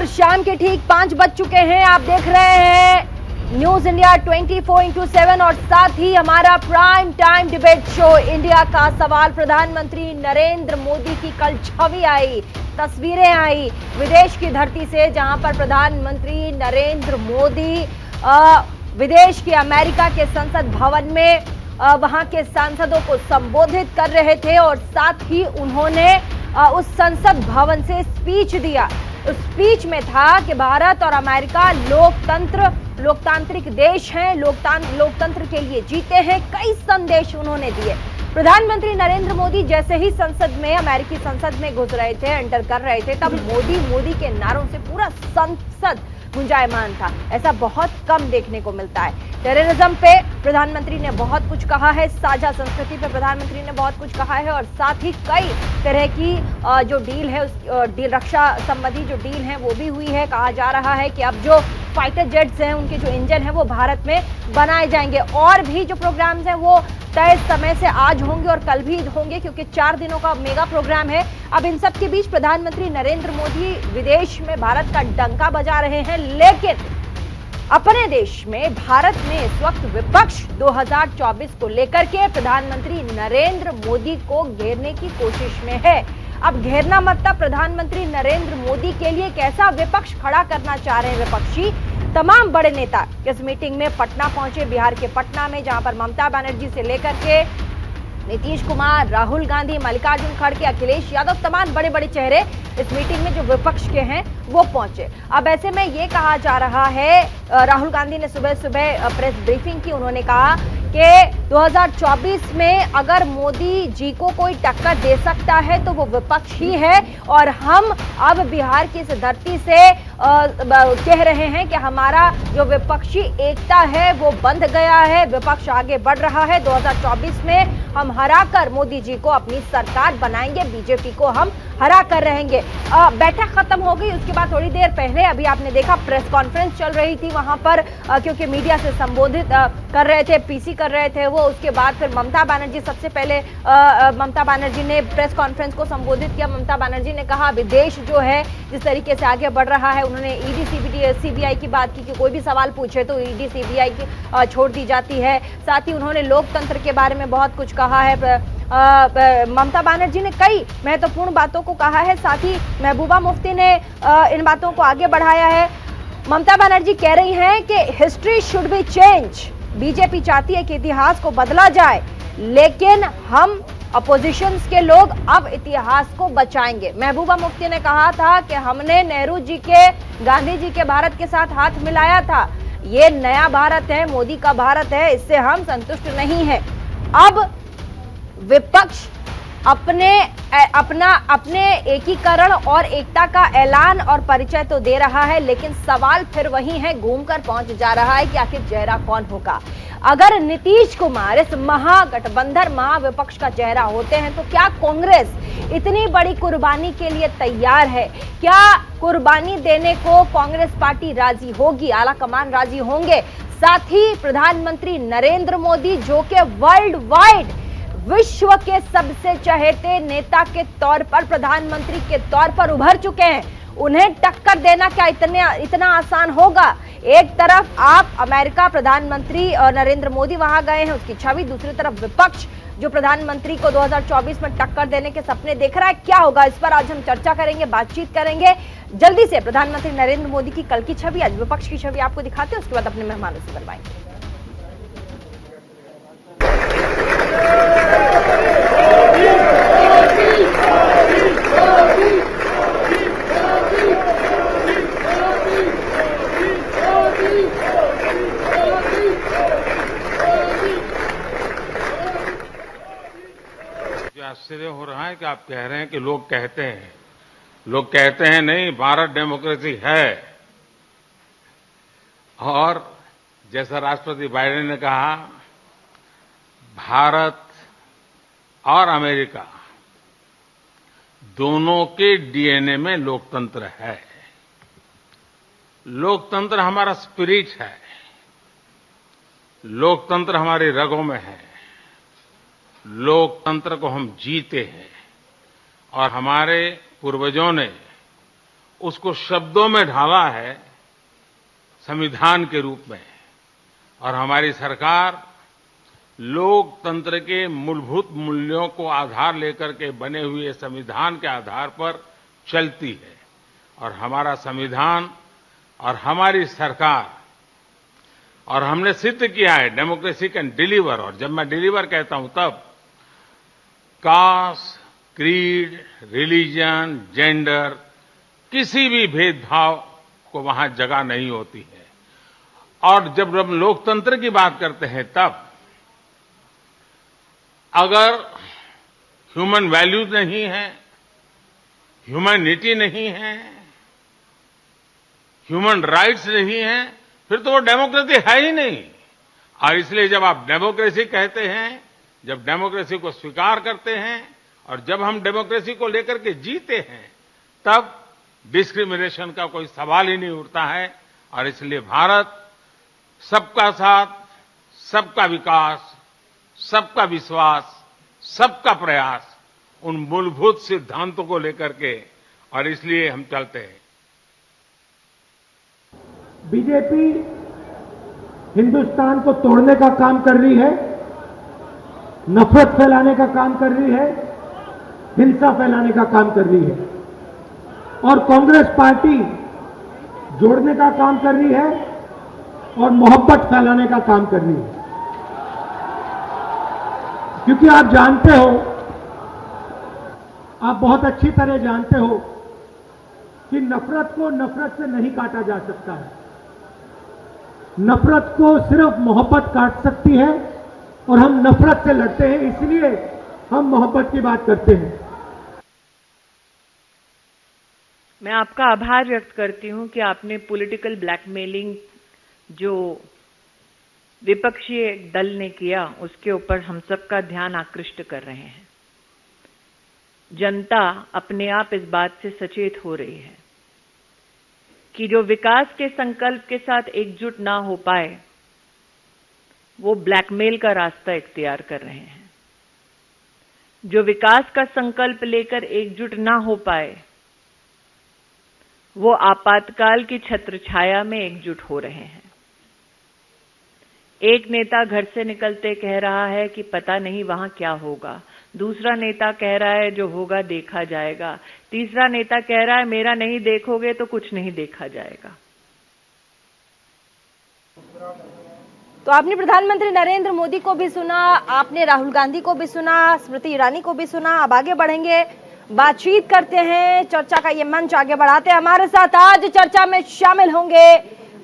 और शाम के ठीक 5 बज चुके हैं। आप देख रहे हैं न्यूज इंडिया 24x7 और साथ ही हमारा prime time debate show India का सवाल। प्रधानमंत्री नरेंद्र मोदी की कल छवि आई, तस्वीरें आई विदेश की धरती से, जहां पर प्रधानमंत्री नरेंद्र मोदी विदेश के अमेरिका के संसद भवन में वहां के सांसदों को संबोधित कर रहे थे और साथ ही उन्होंने उस संसद भवन से स्पीच दिया। उस स्पीच में था कि भारत और अमेरिका लोकतांत्रिक देश हैं, लोकतंत्र के लिए जीते हैं। कई संदेश उन्होंने दिए। प्रधानमंत्री नरेंद्र मोदी जैसे ही संसद में, अमेरिकी संसद में घुस रहे थे, एंटर कर रहे थे, तब मोदी के नारों से पूरा संसद गुंजायमान था। ऐसा बहुत कम देखने को मिलता है। टेररिज्म पे प्रधानमंत्री ने बहुत कुछ कहा है, साझा संस्कृति पे प्रधानमंत्री ने बहुत कुछ कहा है और साथ ही कई तरह की जो डील है, उस रक्षा संबंधी जो डील है वो भी हुई है। कहा जा रहा है कि अब जो फाइटर जेट्स हैं, उनके जो इंजन है वो भारत में बनाए जाएंगे। और भी जो प्रोग्राम्स हैं वो तय समय से आज होंगे और कल भी होंगे, क्योंकि 4 दिनों का मेगा प्रोग्राम है। अब इन सब के बीच प्रधानमंत्री नरेंद्र मोदी विदेश में भारत का डंका बजा रहे हैं, लेकिन अपने देश में, भारत में इस वक्त विपक्ष 2024 को लेकर के प्रधानमंत्री नरेंद्र मोदी को घेरने की कोशिश में है। अब घेरना मतलब प्रधानमंत्री नरेंद्र मोदी के लिए कैसा विपक्ष खड़ा करना चाह रहे हैं विपक्षी। तमाम बड़े नेता इस मीटिंग में पटना पहुंचे, बिहार के पटना में, जहां पर ममता बनर्जी से लेकर के नीतीश कुमार, राहुल गांधी, मल्लिकार्जुन खड़गे, अखिलेश यादव, तमाम बड़े बड़े चेहरे इस मीटिंग में जो विपक्ष के हैं वो पहुंचे। अब ऐसे में ये कहा जा रहा है, राहुल गांधी ने सुबह सुबह प्रेस ब्रीफिंग की। उन्होंने कहा कि 2024 में अगर मोदी जी को कोई टक्कर दे सकता है तो वो विपक्ष ही है और हम अब बिहार की इस धरती से कह रहे हैं कि हमारा जो विपक्षी एकता है वो बंध गया है, विपक्ष आगे बढ़ रहा है। 2024 में हम हराकर मोदी जी को अपनी सरकार बनाएंगे, बीजेपी को हम हरा कर रहेंगे। बैठक खत्म हो गई, उसके बाद थोड़ी देर पहले अभी आपने देखा प्रेस कॉन्फ्रेंस चल रही थी वहां पर, क्योंकि मीडिया से संबोधित कर रहे थे, पीसी कर रहे थे वो। उसके बाद फिर ममता बनर्जी, सबसे पहले ममता बनर्जी ने प्रेस कॉन्फ्रेंस को संबोधित किया। ममता बनर्जी ने कहा विदेश जो है जिस तरीके से आगे बढ़ रहा है, उन्होंने ईडी सीबीआई की बात की कि कोई भी सवाल पूछे तो ईडी सीबीआई की छोड़ दी जाती है। साथ ही उन्होंने लोकतंत्र के बारे में बहुत कुछ कहा है। ममता बनर्जी ने कई महत्वपूर्ण बातों को कहा है। साथ ही महबूबा मुफ्ती ने इन बातों को आगे बढ़ाया है। ममता बनर्जी कह रही हैं कि history should be change. BJP चाहती है कि इतिहास को बदला जाए, लेकिन हम अपोजिशंस के लोग अब इतिहास को बचाएंगे। महबूबा मुफ्ती ने कहा था कि हमने नेहरू जी के, गांधी जी के भारत के साथ हाथ मिलाया था। ये नया भारत है, मोदी का भारत है, इससे हम संतुष्ट नहीं हैं। अब विपक्ष अपने एकीकरण और एकता का ऐलान और परिचय तो दे रहा है, लेकिन सवाल फिर वही है, घूमकर पहुंच जा रहा है कि आखिर चेहरा कौन होगा। अगर नीतीश कुमार इस महागठबंधन, महाविपक्ष का चेहरा होते हैं तो क्या कांग्रेस इतनी बड़ी कुर्बानी के लिए तैयार है? क्या कुर्बानी देने को कांग्रेस पार्टी राजी होगी, आला कमान राजी होंगे? साथ ही प्रधानमंत्री नरेंद्र मोदी, जो कि वर्ल्ड वाइड विश्व के सबसे चहेते नेता के तौर पर, प्रधानमंत्री के तौर पर उभर चुके हैं, उन्हें टक्कर देना क्या इतना आसान होगा? एक तरफ आप अमेरिका, प्रधानमंत्री नरेंद्र मोदी वहां गए हैं, उसकी छवि, दूसरी तरफ विपक्ष जो प्रधानमंत्री को 2024 में टक्कर देने के सपने देख रहा है। क्या होगा, इस पर आज हम चर्चा करेंगे, बातचीत करेंगे। जल्दी से प्रधानमंत्री नरेंद्र मोदी की कल की छवि, आज विपक्ष की छवि आपको दिखाते हैं, उसके बाद अपने मेहमानों से बनवाएंगे। आश्चर्य हो रहा है कि आप कह रहे हैं कि लोग कहते हैं नहीं, भारत डेमोक्रेसी है। और जैसा राष्ट्रपति बाइडेन ने कहा, भारत और अमेरिका दोनों के डीएनए में लोकतंत्र है। लोकतंत्र हमारा स्पिरिट है, लोकतंत्र हमारी रगों में है, लोकतंत्र को हम जीते हैं और हमारे पूर्वजों ने उसको शब्दों में ढाला है संविधान के रूप में। और हमारी सरकार लोकतंत्र के मूलभूत मूल्यों को आधार लेकर के बने हुए संविधान के आधार पर चलती है। और हमारा संविधान और हमारी सरकार, और हमने सिद्ध किया है डेमोक्रेसी कैन डिलीवर। और जब मैं डिलीवर कहता हूं तब कास्ट, क्रीड, रिलीजन, जेंडर, किसी भी भेदभाव को वहां जगह नहीं होती है। और जब हम लोकतंत्र की बात करते हैं तब अगर ह्यूमन वैल्यूज नहीं है, ह्यूमैनिटी नहीं है, ह्यूमन राइट्स नहीं है, फिर तो वो डेमोक्रेसी है ही नहीं। और इसलिए जब आप डेमोक्रेसी कहते हैं, जब डेमोक्रेसी को स्वीकार करते हैं और जब हम डेमोक्रेसी को लेकर के जीते हैं, तब डिस्क्रिमिनेशन का कोई सवाल ही नहीं उठता है। और इसलिए भारत सबका साथ, सबका विकास, सबका विश्वास, सबका प्रयास, उन मूलभूत सिद्धांतों को लेकर के, और इसलिए हम चलते हैं। बीजेपी हिंदुस्तान को तोड़ने का काम कर रही है, नफरत फैलाने का काम कर रही है, हिंसा फैलाने का काम कर रही है। और कांग्रेस पार्टी जोड़ने का काम कर रही है और मोहब्बत फैलाने का काम कर रही है। क्योंकि आप जानते हो, आप बहुत अच्छी तरह जानते हो कि नफरत को नफरत से नहीं काटा जा सकता है। नफरत को सिर्फ मोहब्बत काट सकती है, और हम नफरत से लड़ते हैं, इसलिए हम मोहब्बत की बात करते हैं। मैं आपका आभार व्यक्त करती हूं कि आपने पॉलिटिकल ब्लैकमेलिंग जो विपक्षी दल ने किया, उसके ऊपर हम सबका ध्यान आकृष्ट कर रहे हैं। जनता अपने आप इस बात से सचेत हो रही है कि जो विकास के संकल्प के साथ एकजुट ना हो पाए, वो ब्लैकमेल का रास्ता इख्तियार कर रहे हैं। जो विकास का संकल्प लेकर एकजुट ना हो पाए, वो आपातकाल की छत्रछाया में एकजुट हो रहे हैं। एक नेता घर से निकलते कह रहा है कि पता नहीं वहां क्या होगा, दूसरा नेता कह रहा है जो होगा देखा जाएगा, तीसरा नेता कह रहा है मेरा नहीं देखोगे तो कुछ नहीं देखा जाएगा। तो आपने प्रधानमंत्री नरेंद्र मोदी को भी सुना, आपने राहुल गांधी को भी सुना, स्मृति ईरानी को भी सुना। अब आगे बढ़ेंगे, बातचीत करते हैं, चर्चा का ये मंच आगे बढ़ाते हैं। हमारे साथ आज चर्चा में शामिल होंगे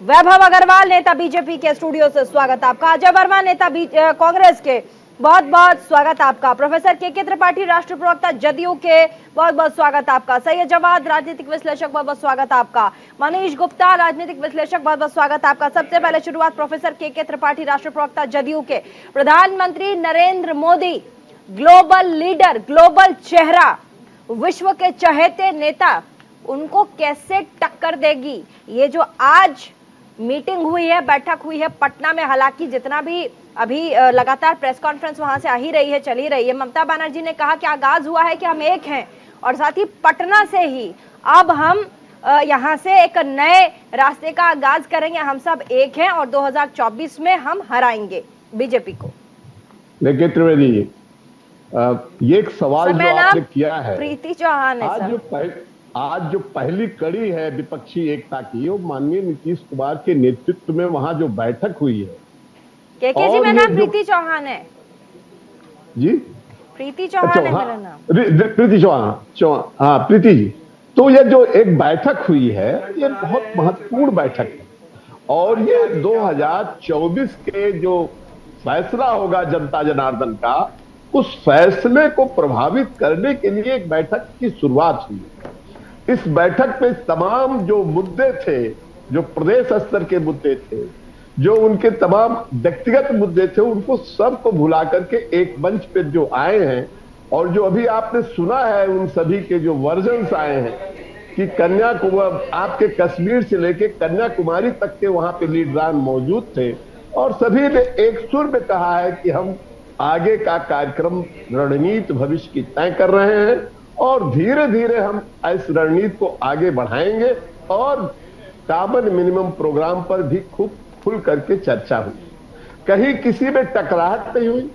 वैभव अग्रवाल, नेता बीजेपी के, स्टूडियो से स्वागत आपका। अजय वर्मा, नेता कांग्रेस के, बहुत बहुत स्वागत आपका। प्रोफेसर के त्रिपाठी, राष्ट्रीय प्रवक्ता जदयू के, बहुत बहुत स्वागत आपका। सैयद जवाद, राजनीतिक विश्लेषक, बहुत बहुत स्वागत आपका। मनीष गुप्ता, राजनीतिक विश्लेषक, बहुत बहुत स्वागत आपका। सबसे पहले शुरुआत प्रोफेसर के त्रिपाठी, राष्ट्रीय प्रवक्ता जदयू के। प्रधानमंत्री Narendra Modi, global leader, global चेहरा, विश्व के चहेते नेता, उनको कैसे टक्कर देगी ये जो आज मीटिंग हुई है, बैठक हुई है पटना में? हालांकि जितना भी अभी लगातार प्रेस कॉन्फ्रेंस वहां से आ ही रही है, चल ही रही है। ममता बनर्जी ने कहा कि आगाज हुआ है कि हम एक हैं, और साथ ही पटना से ही अब हम यहां से एक नए रास्ते का आगाज करेंगे, हम सब एक हैं और 2024 में हम हराएंगे बीजेपी को। देखिए त्रिवेदी जी, ये एक सवाल जो आपने किया है, प्रीति चौहान है आज जो पहली कड़ी है विपक्षी एकता की, वो माननीय नीतीश कुमार के नेतृत्व में वहां जो बैठक हुई है। के जी, मेरा नाम प्रीति चौहान है जी, प्रीति चौहान है मेरा नाम। प्रीति चौहान, हाँ प्रीति जी। तो ये जो एक बैठक हुई है, ये बहुत महत्वपूर्ण बैठक है, और ये 2024 के जो फैसला होगा जनता जनार्दन का, उस फैसले को प्रभावित करने के लिए एक बैठक की शुरुआत हुई। इस बैठक में तमाम जो मुद्दे थे, जो प्रदेश स्तर के मुद्दे थे, जो उनके तमाम व्यक्तिगत मुद्दे थे, उनको सबको भुला करके एक मंच पे जो आए हैं, और जो अभी आपने सुना है उन सभी के जो वर्जन्स आए हैं कि कन्याकुमारी, आपके कश्मीर से लेके कन्याकुमारी तक के वहां पे लीडरान मौजूद थे, और सभी ने एक सुर में कहा है कि हम आगे का कार्यक्रम, रणनीति भविष्य की तय कर रहे हैं, और धीरे धीरे हम इस रणनीति को आगे बढ़ाएंगे और कॉमन मिनिमम प्रोग्राम पर भी खूब खुल करके चर्चा हुई। कहीं किसी में टकराहट नहीं हुई,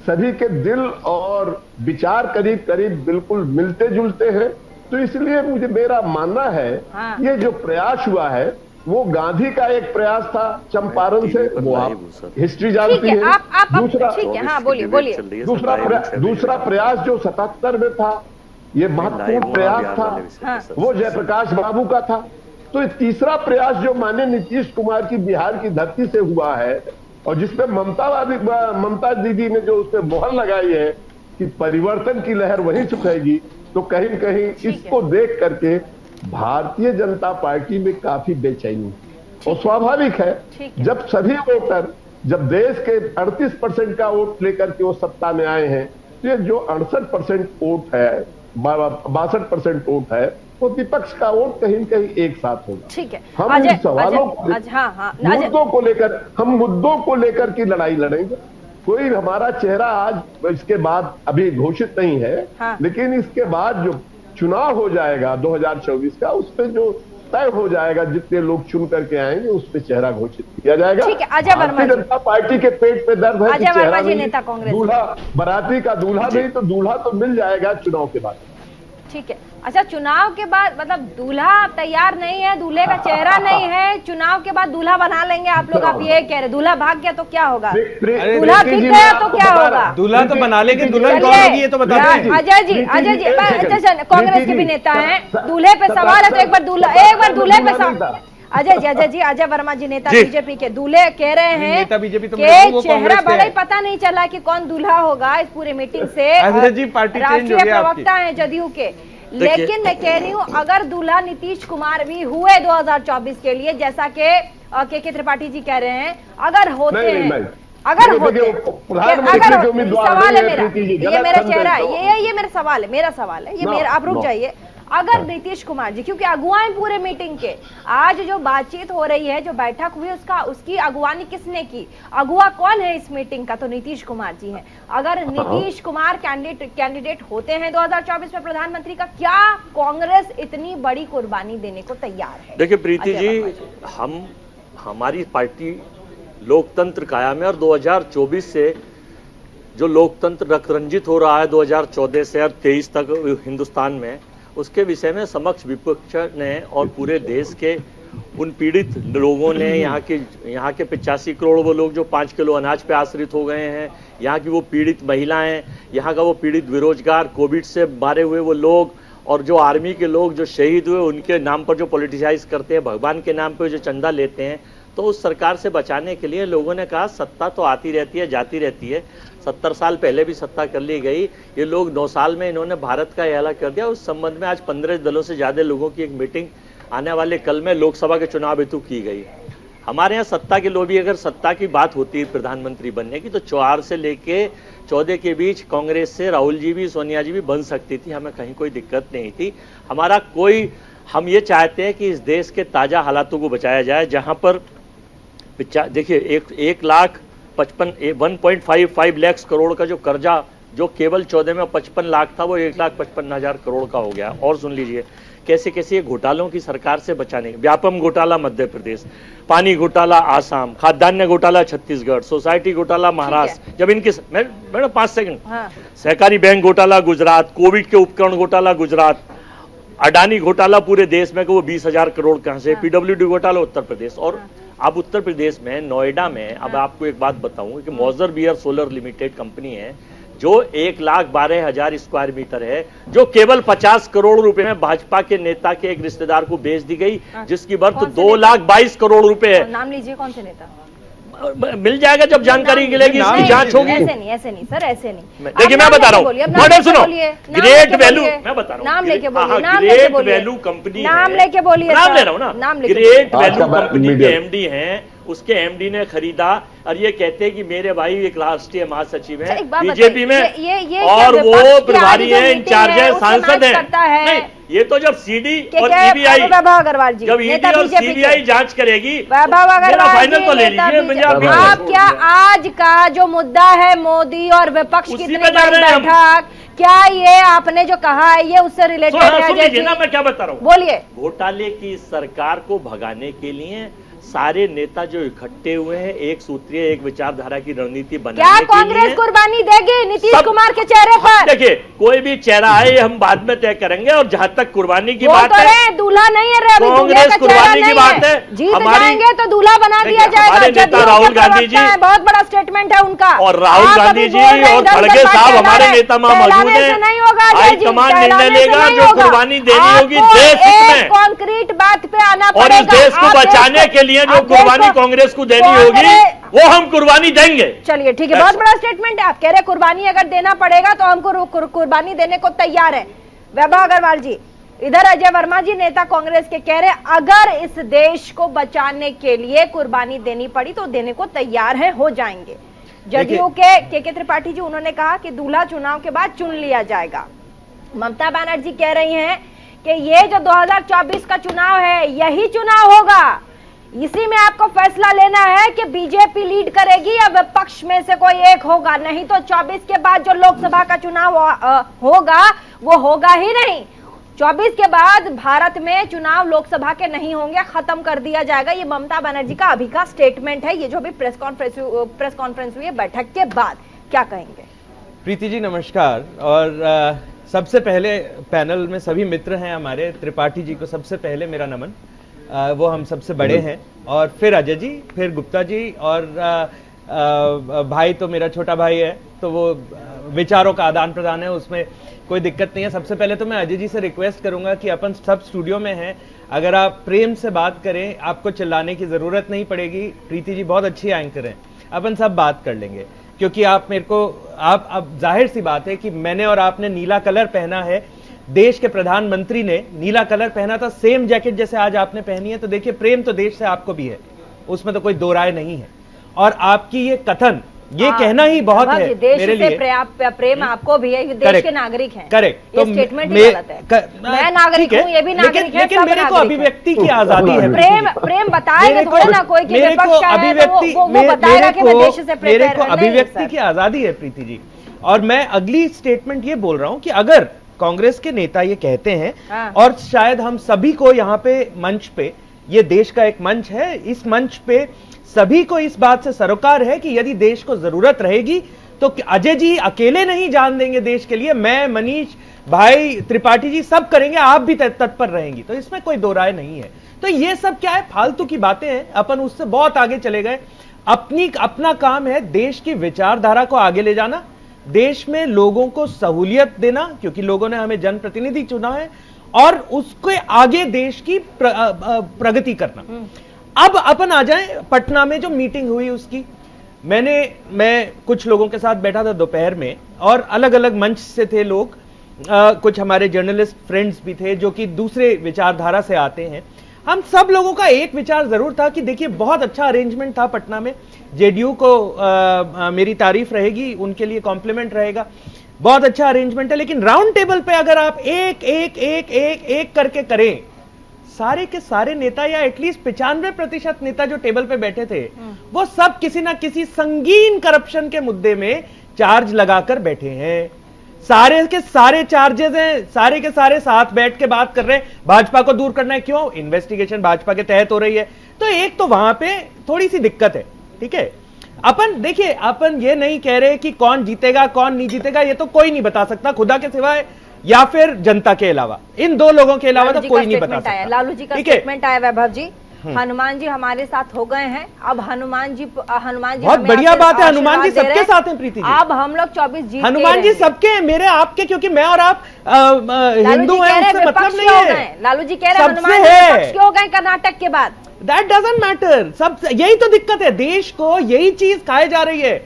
सभी के दिल और विचार करीब करीब बिल्कुल मिलते जुलते हैं। तो इसलिए मुझे मेरा मानना है ये जो प्रयास हुआ है वो गांधी का एक प्रयास था चंपारण से, वो आप हिस्ट्री जानती है। दूसरा ठीक है, हाँ बोलिए बोलिए। दूसरा प्रयास जो 77 में था, ये महत्वपूर्ण प्रयास था, वो जयप्रकाश बाबू का था। तो तीसरा प्रयास जो माननीय नीतीश कुमार की बिहार की धरती से हुआ है और जिसमें ममता दीदी ने जो उसपे मोहर लगाई है कि परिवर्तन की लहर वहीं सुखेगी, तो कहीं न कहीं इसको देख करके भारतीय जनता पार्टी में काफी बेचैनी और स्वाभाविक है। जब सभी वोटर, जब देश के 38% का वोट लेकर के वो सत्ता में आए हैं, तो ये जो 68% वोट है, 62% वोट है, वो विपक्ष का वोट कहीं न कहीं एक साथ होगा। ठीक है, हम इन सवालों मुद्दों को लेकर की लड़ाई लड़ेंगे। कोई हमारा चेहरा आज इसके बाद अभी घोषित नहीं है, लेकिन इसके बाद जो चुनाव हो जाएगा 2024 का, उस पर जो तय हो जाएगा, जितने लोग चुन करके आएंगे उस पर चेहरा घोषित किया जाएगा। ठीक है, अजय वर्मा जी, जनता पार्टी के पेट पे दर्द है कि चेहरा नहीं, नेता कांग्रेस, दूल्हा बाराती का दूल्हा नहीं, तो दूल्हा तो मिल जाएगा चुनाव के बाद। ठीक है, अच्छा चुनाव के बाद मतलब दूल्हा तैयार नहीं है, दूल्हे का चेहरा नहीं है, चुनाव के बाद दूल्हा बना लेंगे आप लोग, आप ये कह रहे दूल्हा भाग गया तो क्या होगा, दूल्हा बिक गया तो क्या होगा? दूल्हा तो बना लेकिन दुल्हन कौन होगी ये तो बता दें। अजय जी कांग्रेस के भी नेता हैं, दूल्हे पे सवाल है तो एक बार दूल्हे पे सवाल। अजय वर्मा जी नेता बीजेपी के, दूल्हे कह रहे हैं कि चेहरा बड़ा ही पता नहीं चला कि कौन दूल्हा होगा इस पूरी मीटिंग से। राष्ट्रीय प्रवक्ता है जदयू के, लेकिन मैं कह रही हूँ अगर दूल्हा नीतीश कुमार भी हुए 2024 के लिए, जैसा के त्रिपाठी जी कह रहे हैं, अगर होते हैं, अगर सवाल है मेरा, ये मेरा चेहरा है, ये मेरा सवाल है, ये मेरा, आप रुक जाइए। अगर नीतीश कुमार जी, क्योंकि अगुवाई पूरे मीटिंग के, आज जो बातचीत हो रही है, जो बैठक हुई, उसकी अगुवानी किसने की? अगुवा कौन है इस मीटिंग का? तो नीतीश कुमार जी हैं। अगर नीतीश कुमार कैंडिडेट होते हैं 2024 में प्रधानमंत्री का, क्या कांग्रेस इतनी बड़ी कुर्बानी देने को तैयार है? देखिए प्रीति जी, हमारी पार्टी लोकतंत्र कायम है और 2024 से जो लोकतंत्र रक्त-रंजित हो रहा है 2014 से और 23 तक हिंदुस्तान में, उसके विषय में समक्ष विपक्ष ने और पूरे देश के उन पीड़ित लोगों ने, यहाँ के 85 करोड़ वो लोग जो 5 किलो अनाज पे आश्रित हो गए हैं, यहाँ की वो पीड़ित महिलाएं, यहाँ का वो पीड़ित बेरोजगार, कोविड से मारे हुए वो लोग, और जो आर्मी के लोग जो शहीद हुए, उनके नाम पर जो पॉलिटिसाइज करते हैं, भगवान के नाम पे जो चंदा लेते हैं, तो उस सरकार से बचाने के लिए लोगों ने कहा सत्ता तो आती रहती है, जाती रहती है। 70 साल पहले भी सत्ता कर ली गई, ये लोग 9 साल में इन्होंने भारत का एहला कर दिया। उस संबंध में आज 15 दलों से ज्यादा लोगों की एक मीटिंग आने वाले कल में लोकसभा के चुनाव हेतु की गई। हमारे यहाँ सत्ता के लोभी, अगर सत्ता की बात होती है प्रधानमंत्री बनने की, तो 4 से लेके 14 के बीच कांग्रेस से राहुल जी भी, सोनिया जी भी बन सकती थी, हमें कहीं कोई दिक्कत नहीं थी। हम ये चाहते हैं कि इस देश के ताजा हालातों को बचाया जाए, जहां पर देखिए 1.55 लाख करोड़ का जो कर्जा जो केवल 14 में 55 लाख था, वो 1,55,000 करोड़ का हो गया। और सुन लीजिए कैसे कैसे घोटालों की सरकार से बचाने, व्यापम घोटाला मध्य प्रदेश, पानी घोटाला आसाम, खाद्यान्न घोटाला छत्तीसगढ़, सोसाइटी घोटाला महाराष्ट्र, जब इनके मैडम 5 सेकंड, सहकारी बैंक घोटाला गुजरात, कोविड के उपकरण घोटाला गुजरात, अडानी घोटाला पूरे देश में, वो 20,000 करोड़ कहां से, पीडब्ल्यूडी घोटाला उत्तर प्रदेश। और अब उत्तर प्रदेश में नोएडा में, अब आपको एक बात बताऊं कि मौजर बियर सोलर लिमिटेड कंपनी है जो 1,12,000 स्क्वायर मीटर है, जो केवल 50 करोड़ रुपए में भाजपा के नेता के एक रिश्तेदार को बेच दी गई, जिसकी वर्थ 2,22 करोड़ रुपए है। नाम लीजिए, कौन से नेता? मिल जाएगा जब जानकारी मिलेगी, इसकी जांच होगी। ऐसे नहीं सर, ऐसे नहीं। देखिए मैं बता रहा हूँ, मॉडल सुनो, ग्रेट वैल्यू, मैं बता रहा हूँ, नाम लेके बोलिए, ग्रेट वैल्यू कंपनी, नाम लेके बोलिए, नाम ले रहा हूँ ना, ग्रेट वैल्यू कंपनी के एमडी हैं, उसके एमडी ने खरीदा, और ये कहते हैं कि मेरे भाई एक राष्ट्रीय महासचिव है बीजेपी में, और वो प्रभारी है, इंचार्ज है, सांसद है। ये तो जब सीडी और सीबीआई, जब ईडी और सीबीआई जांच करेगी, फाइनल तो ले लीजिए। आप क्या आज का जो मुद्दा है मोदी और विपक्ष की बैठक, क्या ये आपने जो कहा है ये उससे रिलेटेड है? सुन लीजिए ना, मैं क्या बता रहा हूँ। बोलिए। घोटाले की सरकार को भगाने के लिए सारे नेता जो इकट्ठे हुए हैं, एक सूत्रीय एक विचारधारा की रणनीति बनाने क्या के कांग्रेस लिए कुर्बानी देगी नीतीश कुमार के चेहरे पर? देखिए, कोई भी चेहरा है ये हम बाद में तय करेंगे, और जहां तक कुर्बानी की वो बात तो है, दूल्हा नहीं है रे, अभी दूल्हे कांग्रेस का कुर्बानी चेहरा की नहीं बात है। जीत हमारी- जाएंगे तो दूल्हा बना दिया देखिए, जाएगा। हमारे नेता जदयू के राहुल गांधी प्रवक्ता जी- हैं, बहुत बड़ा स्टेटमेंट है उनका। और राहुल आप गांधी अभी जी बोल रहे हैं, और इधर-उधर खड़गे बात साहब फैला हमारे रहे हैं। नेता वहां मौजूद फैलाने से हैं। नहीं होगा अजय जी, हाईकमान फैलाने निर्णय से लेगा नहीं जो होगा। कुर्बानी देनी होगी आपको देश हित में, एक कॉन्क्रीट बात पे आना और पड़ेगा। इस देश को आप बचाने के लिए जो आप देश कुर्बानी को- कांग्रेस को देनी कांग्रेस- होगी वो हम कुर्बानी देंगे। चलिए ठीक है, बहुत बड़ा स्टेटमेंट है। आप कह रहे कुर्बानी अगर देना पड़ेगा तो हम कुर्बानी देने को तैयार है। वैभव अग्रवाल जी, इधर अजय वर्मा जी नेता कांग्रेस के कह रहे अगर इस देश को बचाने के लिए कुर्बानी देनी पड़ी तो देने को तैयार है, हो जाएंगे। जदयू के त्रिपाठी जी उन्होंने कहा कि दूल्हा चुनाव के बाद चुन लिया जाएगा। ममता बनर्जी कह रही हैं कि ये जो 2024 का चुनाव है यही चुनाव होगा, इसी में आपको फैसला लेना है कि बीजेपी लीड करेगी या विपक्ष में से कोई एक होगा, नहीं तो 24 के बाद जो लोकसभा का चुनाव होगा वो होगा ही नहीं। 24 के बाद भारत में चुनाव लोकसभा के नहीं होंगे, खत्म कर दिया जाएगा। ये ममता बनर्जी का अभी का स्टेटमेंट है, ये जो भी प्रेस कॉन्फ्रेंस हुई है बैठक के बाद। क्या कहेंगे? प्रीति जी नमस्कार। और सबसे पहले पैनल में सभी मित्र हैं हमारे, त्रिपाठी जी को सबसे पहले मेरा नमन। वो हम सबसे बड़े हैं, और फिर अजय जी, फिर गुप्ता जी, और भाई तो मेरा छोटा भाई है, तो वो विचारों का आदान प्रदान है, उसमें कोई दिक्कत नहीं है। सबसे पहले तो मैं अजय जी से रिक्वेस्ट करूंगा कि अपन सब स्टूडियो में हैं, अगर आप प्रेम से बात करें, आपको चिल्लाने की जरूरत नहीं पड़ेगी। प्रीति जी बहुत अच्छी एंकर हैं, अपन सब बात कर लेंगे, क्योंकि आप मेरे को अब जाहिर सी बात है कि मैंने और आपने नीला कलर पहना है, देश के प्रधानमंत्री ने नीला कलर पहना था, सेम जैकेट जैसे आज आपने पहनी है, तो देखिए प्रेम तो देश से आपको भी है, उसमें तो कोई दो राय नहीं है। और आपकी ये कथन, ये कहना ही बहुत है देश मेरे लिए। प्रेम आपको भी है, ये देश के नागरिक हैं। करेक्ट, तो स्टेटमेंट ही गलत है। मैं नागरिक हूँ, ये भी नागरिक है, लेकिन मेरे को अभिव्यक्ति की आजादी है। प्रेम बताएगा थोड़ा ना कोई कि विपक्ष का है तो वो बताएगा कि मैं देश से प्रेम मेरे को अभिव्यक्ति की आजादी है प्रीति जी। और मैं अगली स्टेटमेंट ये बोल रहा हूं कि अगर कांग्रेस के नेता ये कहते हैं, और शायद हम सभी को यहाँ पे मंच पे, ये देश का एक मंच है, इस मंच पे सभी को इस बात से सरोकार है कि यदि देश को जरूरत रहेगी तो अजय जी अकेले नहीं जान देंगे देश के लिए, मैं, मनीष भाई, त्रिपाठी जी सब करेंगे, आप भी तत्पर रहेंगी, तो इसमें कोई दो राय नहीं है। तो ये सब क्या है, फालतू की बातें हैं, अपन उससे बहुत आगे चले गए। अपना काम है देश की विचारधारा को आगे ले जाना, देश में लोगों को सहूलियत देना, क्योंकि लोगों ने हमें जनप्रतिनिधि चुना है, और उसके आगे देश की प्रगति करना। अब अपन आ जाएं पटना में जो मीटिंग हुई उसकी, मैं कुछ लोगों के साथ बैठा था दोपहर में, और अलग अलग मंच से थे लोग, कुछ हमारे जर्नलिस्ट फ्रेंड्स भी थे जो कि दूसरे विचारधारा से आते हैं। हम सब लोगों का एक विचार जरूर था कि देखिए बहुत अच्छा अरेंजमेंट था पटना में, जेडीयू को मेरी तारीफ रहेगी, उनके लिए कॉम्प्लीमेंट रहेगा, बहुत अच्छा अरेंजमेंट है। लेकिन राउंड टेबल पे अगर आप एक एक एक एक एक करके करें, सारे के सारे नेता या एटलीस्ट 95% नेता जो टेबल पे बैठे थे वो सब किसी ना किसी संगीन करप्शन के मुद्दे में चार्ज लगाकर बैठे हैं। सारे के सारे चार्जेस हैं, सारे के सारे साथ बैठ के बात कर रहे हैं, भाजपा को दूर करना है, क्यों? इन्वेस्टिगेशन भाजपा के तहत हो रही है। तो एक तो वहां पे थोड़ी सी दिक्कत है, ठीक है। अपन देखिए, अपन ये नहीं कह रहे कि कौन जीतेगा कौन नहीं जीतेगा, ये तो कोई नहीं बता सकता खुदा के सिवाय या फिर जनता के अलावा, इन दो लोगों के अलावा तो कोई नहीं बता सकता। लालू जी का स्टेटमेंट आया वैभव जी, हनुमान जी हमारे साथ हो गए हैं, अब हनुमान जी बहुत बढ़िया बात है, हनुमान जी सबके साथ हैं प्रीति जी। अब हम लोग 24 जीत हनुमान जी सबके हैं, मेरे आपके, क्योंकि मैं और आप हिंदू हैं, उससे मतलब नहीं है। लालू जी कह रहे हैं हनुमान जी विपक्ष क्यों गए कर्नाटक के बाद? दैट डजंट मैटर, सब यही तो दिक्कत है, देश को यही चीज खाए जा रही है।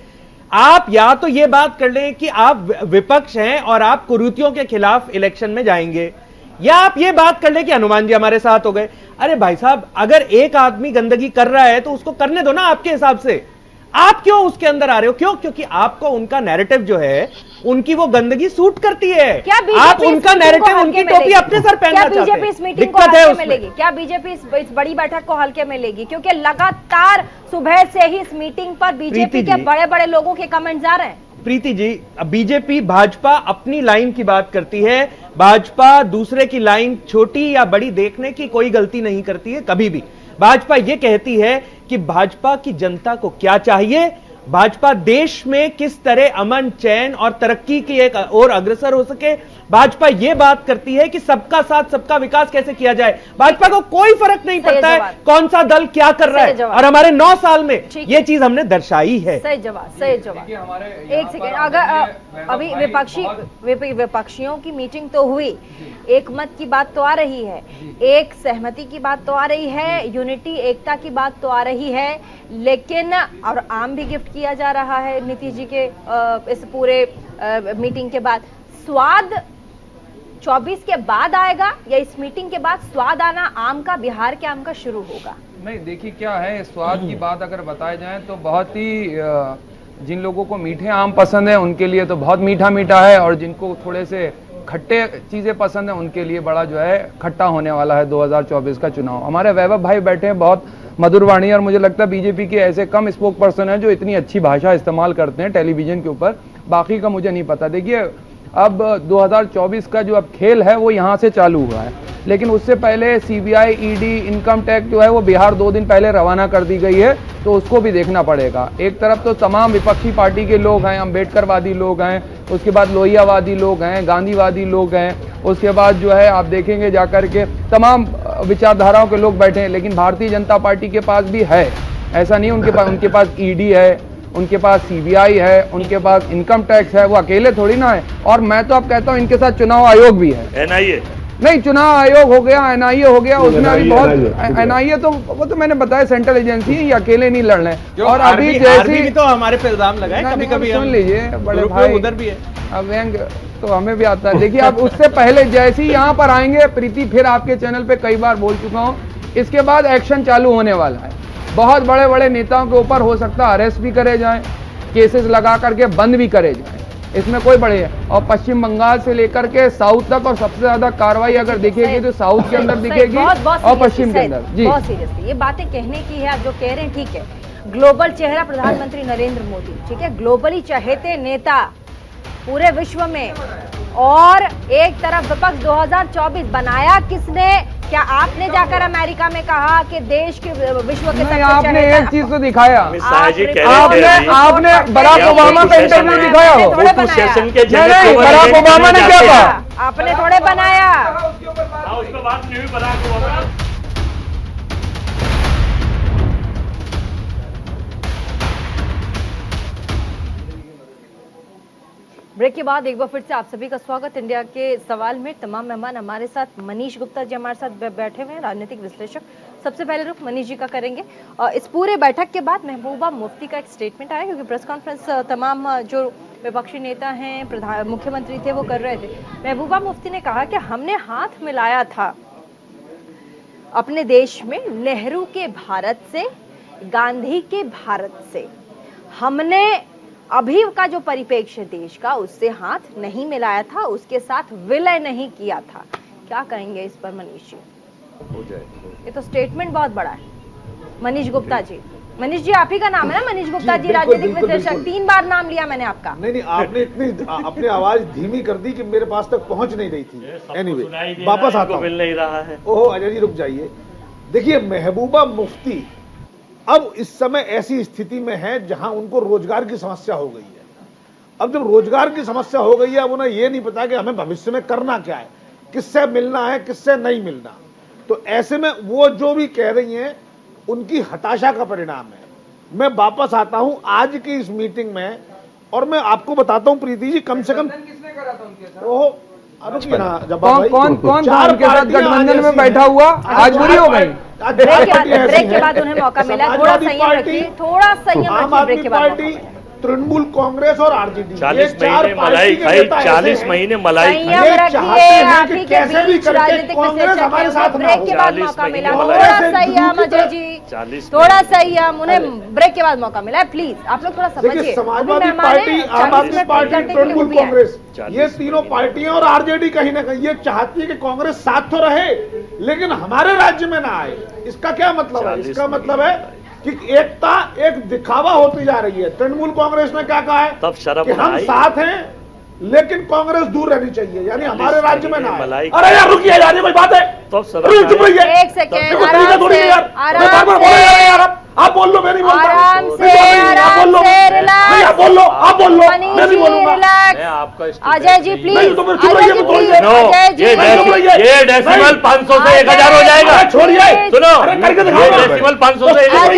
आप या तो ये बात कर लें कि आप विपक्ष हैं और आप कुरीतियों के खिलाफ इलेक्शन में जाएंगे, या आप ये बात कर लें कि हनुमान जी हमारे साथ हो गए। अरे भाई साहब, अगर एक आदमी गंदगी कर रहा है तो उसको करने दो ना आपके हिसाब से, आप क्यों उसके अंदर आ रहे हो? क्यों? क्योंकि आपको उनका नैरेटिव जो है, उनकी वो गंदगी सूट करती है। आप उनका नैरेटिव, उनकी टोपी अपने सर पहनना चाहते हैं। बीजेपी इस मीटिंग को हल्के में लेगी? क्या बीजेपी इस बड़ी बैठक को हल्के में लेगी? क्योंकि लगातार सुबह से ही इस मीटिंग पर बीजेपी के बड़े बड़े लोगों के कमेंट्स आ रहे हैं। प्रीति जी, बीजेपी भाजपा अपनी लाइन की बात करती है, भाजपा दूसरे की लाइन छोटी या बड़ी देखने की कोई गलती नहीं करती है कभी भी। भाजपा यह कहती है कि भाजपा की जनता को क्या चाहिए, भाजपा देश में किस तरह अमन चैन और तरक्की की एक और अग्रसर हो सके। भाजपा यह बात करती है कि सबका साथ सबका विकास कैसे किया जाए। भाजपा को कोई फर्क नहीं पड़ता है कौन सा दल क्या कर रहा है, और हमारे 9 साल में यह चीज हमने दर्शाई है। सही जवाब, सही जवाब। एक सेकेंड, अगर अभी विपक्षियों की मीटिंग तो हुई, एक मत की बात तो आ रही है, एक सहमति की बात तो आ रही है, यूनिटी एकता की बात तो आ रही है, लेकिन और आम भी गिफ्ट किया जा रहा है नीतीश जी के इस पूरे मीटिंग के बाद। स्वाद 24 के बाद आएगा या इस मीटिंग के बाद स्वाद आना आम का, बिहार के आम का शुरू होगा? नहीं, देखिए क्या है, स्वाद की बात अगर बताए जाए तो बहुत ही जिन लोगों को मीठे आम पसंद है उनके लिए तो बहुत मीठा मीठा है, और जिनको थोड़े से खट्टे चीजें पसंद है उनके लिए बड़ा जो है खट्टा होने वाला है 2024 का चुनाव। हमारे वैभव भाई बैठे हैं, बहुत मधुर वाणी, और मुझे लगता है बीजेपी के ऐसे कम स्पोक पर्सन है जो इतनी अच्छी भाषा इस्तेमाल करते हैं टेलीविजन के ऊपर, बाकी का मुझे नहीं पता। देखिए अब 2024 का जो अब खेल है वो यहाँ से चालू हुआ है, लेकिन उससे पहले सीबीआई, ईडी, इनकम टैक्स जो है वो बिहार 2 दिन पहले रवाना कर दी गई है, तो उसको भी देखना पड़ेगा। एक तरफ तो तमाम विपक्षी पार्टी के लोग हैं, अम्बेडकरवादी लोग हैं, उसके बाद लोहियावादी लोग हैं, गांधीवादी लोग हैं, उसके बाद जो है आप देखेंगे जाकर के तमाम विचारधाराओं के लोग बैठे हैं, लेकिन भारतीय जनता पार्टी के पास भी है, ऐसा नहीं उनके पास ईडी है, उनके पास सीबीआई है, उनके पास इनकम टैक्स है, वो अकेले थोड़ी ना है। और मैं तो अब कहता हूँ इनके साथ चुनाव आयोग भी है, एनआईए नहीं चुनाव आयोग हो गया, एनआईए हो गया, उसमें अभी बहुत एनआईए तो वो तो मैंने बताया सेंट्रल एजेंसी है, ये अकेले नहीं लड़ रहे हैं। और अभी जैसी भी तो हमारे पे इल्जाम लगाए कभी कभी, सुन लीजिए बड़े भाई, उधर भी है, अब व्यंग तो हमें भी आता है। देखिए अब उससे पहले जैसे ही यहाँ पर आएंगे, प्रीति फिर आपके चैनल पे कई बार बोल चुका हूँ, इसके बाद एक्शन चालू होने वाला है। बहुत बड़े बड़े नेताओं के ऊपर हो सकता है अरेस्ट भी करे जाए, केसेस लगा करके बंद भी करे जाए, इसमें कोई बड़े है। और पश्चिम बंगाल से लेकर के साउथ तक, और सबसे ज्यादा कार्रवाई अगर दिखेगी तो साउथ के अंदर दिखेगी और पश्चिम के अंदर। जी बहुत सीरियसली ये बातें कहने की है, आप जो कह रहे हैं ठीक है। ग्लोबल चेहरा प्रधानमंत्री नरेंद्र मोदी, ठीक है, ग्लोबली चहेते नेता पूरे विश्व में, और एक तरफ विपक्ष 2024 बनाया किसने? क्या आपने जाकर अमेरिका में कहा कि देश के विश्व के सबसे आपने एक चीज तो दिखाया, आपने बराक ओबामा का इंटरव्यू दिखाया हो, बराक ओबामा ने क्या कहा? आपने थोड़े बनाया। ब्रेक के बाद एक बार फिर से आप सभी का स्वागत इंडिया के सवाल में। तमाम मेहमान हमारे साथ, मनीष गुप्ता जी हमारे साथ बैठे हुए हैं, राजनीतिक विश्लेषक। सबसे पहले रुख मनीष जी का करेंगे। इस पूरे बैठक के बाद महबूबा मुफ्ती का एक स्टेटमेंट आया, क्योंकि प्रेस कॉन्फ्रेंस तमाम जो विपक्षी नेता हैं, मुख्यमंत्री थे, वो कर रहे थे। महबूबा मुफ्ती ने कहा कि हमने हाथ मिलाया था अपने देश में नेहरू के भारत से, गांधी के भारत से, हमने अभी का जो परिप्रेक्ष्य देश का उससे हाथ नहीं मिलाया था, उसके साथ विलय नहीं किया था। क्या कहेंगे इस पर मनीष जी? हो जाए, ये तो स्टेटमेंट बहुत बड़ा है। मनीष गुप्ता जी, मनीष जी आप ही का नाम है ना? मनीष गुप्ता जी राजनीतिक विश्लेषक, 3 बार नाम लिया मैंने आपका। नहीं, आपने इतनी अपनी आवाज धीमी कर दी कि मेरे पास तक पहुंच नहीं रही थी। एनीवे, वापस आता हूं। मिल नहीं रहा है। ओह अजय जी रुक जाइए। देखिए, महबूबा मुफ्ती अब इस समय ऐसी स्थिति में है जहां उनको रोजगार की समस्या हो गई है। अब जब रोजगार की समस्या हो गई है, अब उन्हें यह नहीं पता कि हमें भविष्य में करना क्या है, किससे मिलना है, किससे नहीं मिलना। तो ऐसे में वो जो भी कह रही हैं उनकी हताशा का परिणाम है। मैं वापस आता हूं आज की इस मीटिंग में, और मैं आपको बताता हूं प्रीति जी, कम से कम किसने करा था उनके साथ? ओह कौन था उनके साथ गठबंधन में बैठा हुआ? आज बुरी हो गई। ब्रेक के बाद उन्हें मौका मिला, थोड़ा संयम रखिए, थोड़ा संयम रखिए। ब्रेक के बाद तृणमूल कांग्रेस और आरजेडी 40 महीने मलाई खाई, 40 महीने मलाई रखिए। कैसे भी राजनीतिक ब्रेक के बाद मौका मिला, थोड़ा संयम अजय जी, थोड़ा संयम। उन्हें ब्रेक के बाद मौका मिला है, प्लीज आप लोग थोड़ा समझिए। समाजवादी पार्टी, आम आदमी पार्टी, तृणमूल कांग्रेस, ये तीनों पार्टियां और आरजेडी कहीं ना कहीं ये चाहती है कि कांग्रेस साथ तो रहे लेकिन हमारे राज्य में ना आए। इसका क्या मतलब है? इसका मतलब है कि एकता एक दिखावा होती जा रही है। तृणमूल कांग्रेस ने क्या कहा है तब शर्म कि हम आई। साथ हैं लेकिन कांग्रेस दूर रहनी चाहिए, यानी हमारे राज्य में ना आए। मलाई- अरे यार रुकिए यार, ये कोई बात है? तब शर्म अरे चुप आई। रहिए। एक सेकेंड, देखो, तरीका थोड़ी है यार। आराम मैं बार-बार बोल रहा हूं यार, आप बोल लो, मैं नहीं बोलता। आराम से, आप बोल लो, आराम से, relax। नहीं, आप बोल लो, आप बोल लो, मनीष मैं नहीं जी, बोलूंगा। relax। मैं आपका अजय जी प्लीज, नहीं, तो फिर चुप अजय रहिए, जी मैं बोल प्लीज, रहा हूं। अजय जी ये डेसिमल 500 से 1000 हो जाएगा। अरे छोड़िए, सुनो, अरे करके दिखाओ ये ना। डेसिमल 500 से अजय जी,